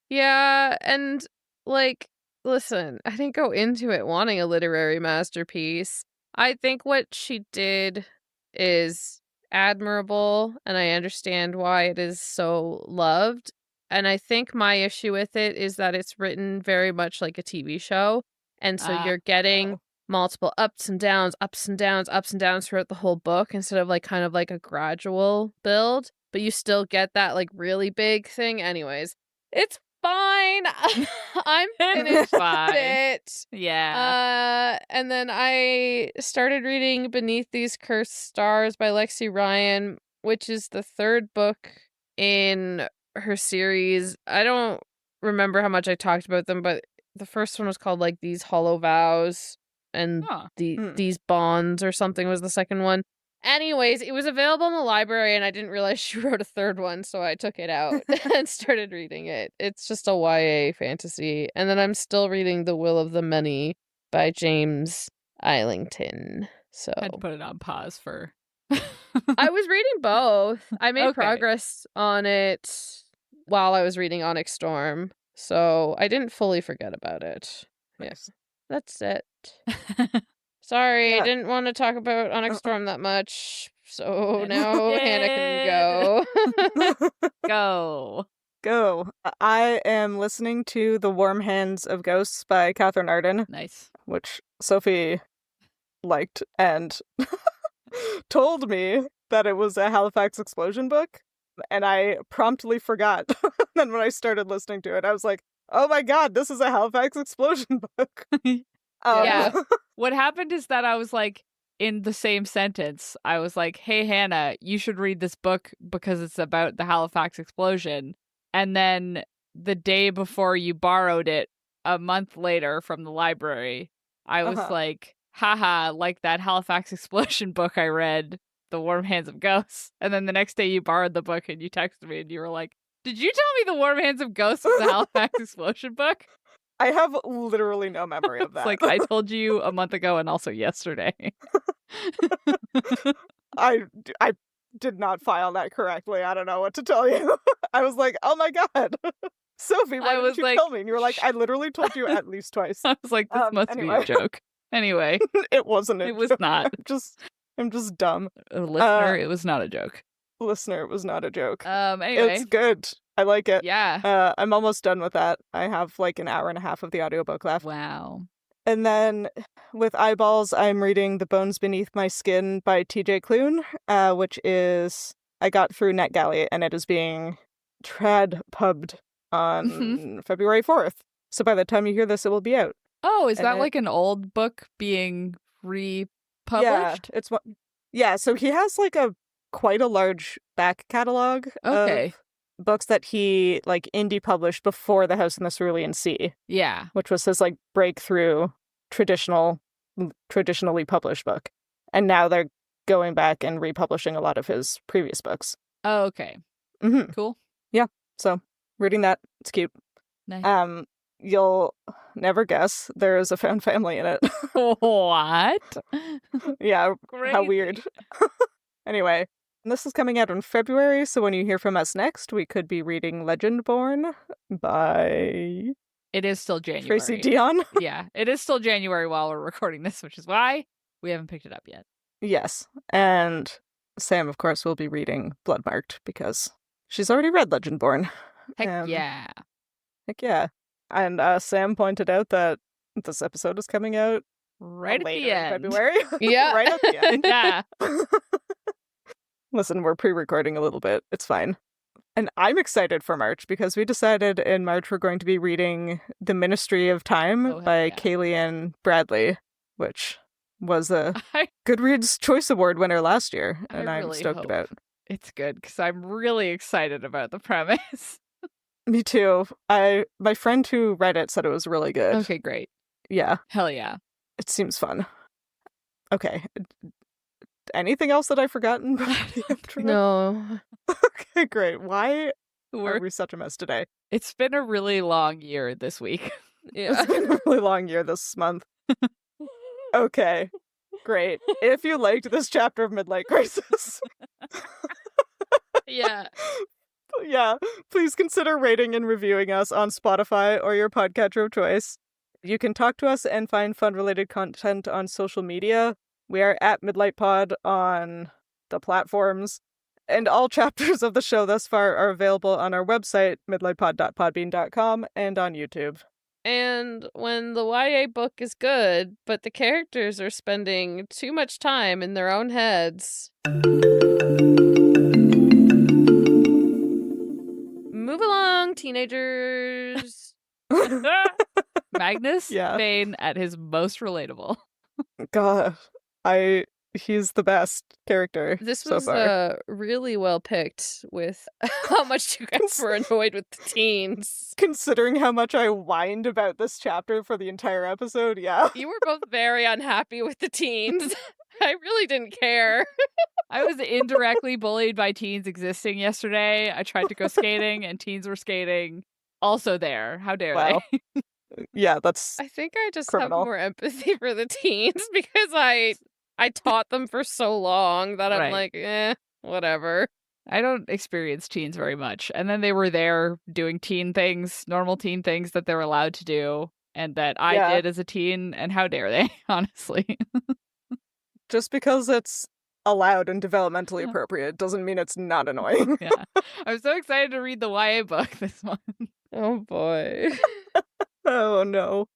S1: Yeah, and like, listen, I didn't go into it wanting a literary masterpiece. I think what she did is admirable, and I understand why it is so loved. And I think my issue with it is that it's written very much like a TV show. And so you're getting multiple ups and downs, ups and downs, ups and downs throughout the whole book instead of like kind of like a gradual build. But you still get that like really big thing. Anyways, it's fine. I'm finished with it.
S2: Yeah.
S1: And then I started reading Beneath These Cursed Stars by Lexi Ryan, which is the third book in her series. I don't remember how much I talked about them, but the first one was called like These Hollow Vows, and These Bonds or something was the second one. Anyways, it was available in the library, and I didn't realize she wrote a third one, so I took it out and started reading it. It's just a YA fantasy. And then I'm still reading The Will of the Many by James Islington. So
S2: I had to put it on pause for...
S1: I was reading both. I made progress on it while I was reading Onyx Storm, so I didn't fully forget about it. Yes, that's it. Sorry, I didn't want to talk about Onyx Storm that much, so now Hannah can
S2: go.
S3: Go. I am listening to The Warm Hands of Ghosts by Catherine Arden.
S2: Nice.
S3: Which Sophie liked and told me that it was a Halifax Explosion book, and I promptly forgot. Then when I started listening to it, I was like, oh my god, this is a Halifax Explosion book.
S2: Yeah. What happened is that I was like, in the same sentence, I was like, hey, Hannah, you should read this book because it's about the Halifax explosion. And then the day before you borrowed it, a month later from the library, I was like, haha, like that Halifax explosion book I read, The Warm Hands of Ghosts. And then the next day you borrowed the book and you texted me and you were like, did you tell me The Warm Hands of Ghosts was the Halifax explosion book?
S3: I have literally no memory of that.
S2: It's like, I told you a month ago and also yesterday.
S3: I did not file that correctly. I don't know what to tell you. I was like, oh my god. Sophie, why didn't you tell me? And you were like, I literally told you at least twice.
S2: I was like, this must be a joke. Anyway.
S3: It wasn't a joke.
S2: It was not.
S3: I'm just dumb.
S2: Listener, it was not a joke.
S3: Listener, it was not a joke.
S2: Anyway.
S3: It's good. I like it.
S2: Yeah.
S3: I'm almost done with that. I have like an hour and a half of the audiobook left.
S2: Wow.
S3: And then with Eyeballs, I'm reading The Bones Beneath My Skin by TJ Klune, which is I got through NetGalley, and it is being trad-pubbed on February 4th. So by the time you hear this, it will be out.
S2: Oh, is
S3: And
S2: that
S3: it-
S2: like an old book being republished?
S3: Yeah, so he has like quite a large back catalog
S2: Okay.
S3: of books that he like indie published before The House in the Cerulean Sea,
S2: Yeah.
S3: which was his like breakthrough traditionally published book. And now they're going back and republishing a lot of his previous books.
S2: Oh, okay.
S3: Mm-hmm.
S2: Cool.
S3: So reading that, it's cute.
S2: Nice.
S3: You'll never guess there is a found family in it.
S2: What?
S3: Yeah, how
S2: Crazy.
S3: weird. Anyway, this is coming out in February, so when you hear from us next, we could be reading Legendborn by
S2: It is still January.
S3: Tracy Dion.
S2: Yeah, it is still January while we're recording this, which is why we haven't picked it up yet.
S3: Yes, and Sam, of course, will be reading Bloodmarked because she's already read Legendborn.
S2: Heck yeah.
S3: Heck yeah. And Sam pointed out that this episode is coming out
S2: Right at
S3: later
S2: the
S3: in
S2: end.
S3: February.
S1: Yeah.
S3: Right at the end.
S2: Yeah.
S3: Listen, we're pre-recording a little bit. It's fine. And I'm excited for March because we decided in March we're going to be reading The Ministry of Time
S2: Oh, heck
S3: by
S2: yeah.
S3: Kayleigh Bradley, which was a
S2: I-
S3: Goodreads Choice Award winner last year,
S2: I
S3: and I'm
S2: really
S3: stoked
S2: hope
S3: about.
S2: It's good because I'm really excited about the premise.
S3: Me too. My friend who read it said it was really good.
S2: Okay, great.
S3: Yeah,
S2: Hell yeah.
S3: it seems fun. Okay. Anything else that I've forgotten?
S1: No.
S3: Okay, great. Why are
S2: We're-
S3: we such a mess today?
S2: It's been a really long year this week.
S1: Yeah.
S3: It's been a really long year this month. Okay, great. If you liked this chapter of Midlight Crisis,
S2: Yeah.
S3: yeah, please consider rating and reviewing us on Spotify or your podcatcher of choice. You can talk to us and find fun-related content on social media. We are at Midlight Pod on the platforms. And all chapters of the show thus far are available on our website, midlightpod.podbean.com, and on YouTube.
S1: And when the YA book is good, but the characters are spending too much time in their own heads. Move along, teenagers.
S2: Magnus
S3: Yeah.
S2: Bane at his most relatable.
S3: God, he's the best character
S1: This
S3: so
S1: was
S3: far.
S1: really well picked with how much you guys were annoyed with the teens.
S3: Considering how much I whined about this chapter for the entire episode, yeah.
S1: You were both very unhappy with the teens. I really didn't care.
S2: I was indirectly bullied by teens existing yesterday. I tried to go skating and teens were skating. Also there. How dare
S3: Wow.
S2: they?
S3: Yeah, that's
S1: I think I just
S3: Criminal.
S1: have more empathy for the teens because I taught them for so long that I'm
S2: Right.
S1: like, whatever.
S2: I don't experience teens very much. And then they were there doing teen things, normal teen things that they're allowed to do and that I
S3: Yeah.
S2: did as a teen. And how dare they, honestly?
S3: just because it's allowed and developmentally appropriate doesn't mean it's not annoying.
S2: Yeah. I'm so excited to read the YA book this month.
S1: Oh boy.
S3: Oh no.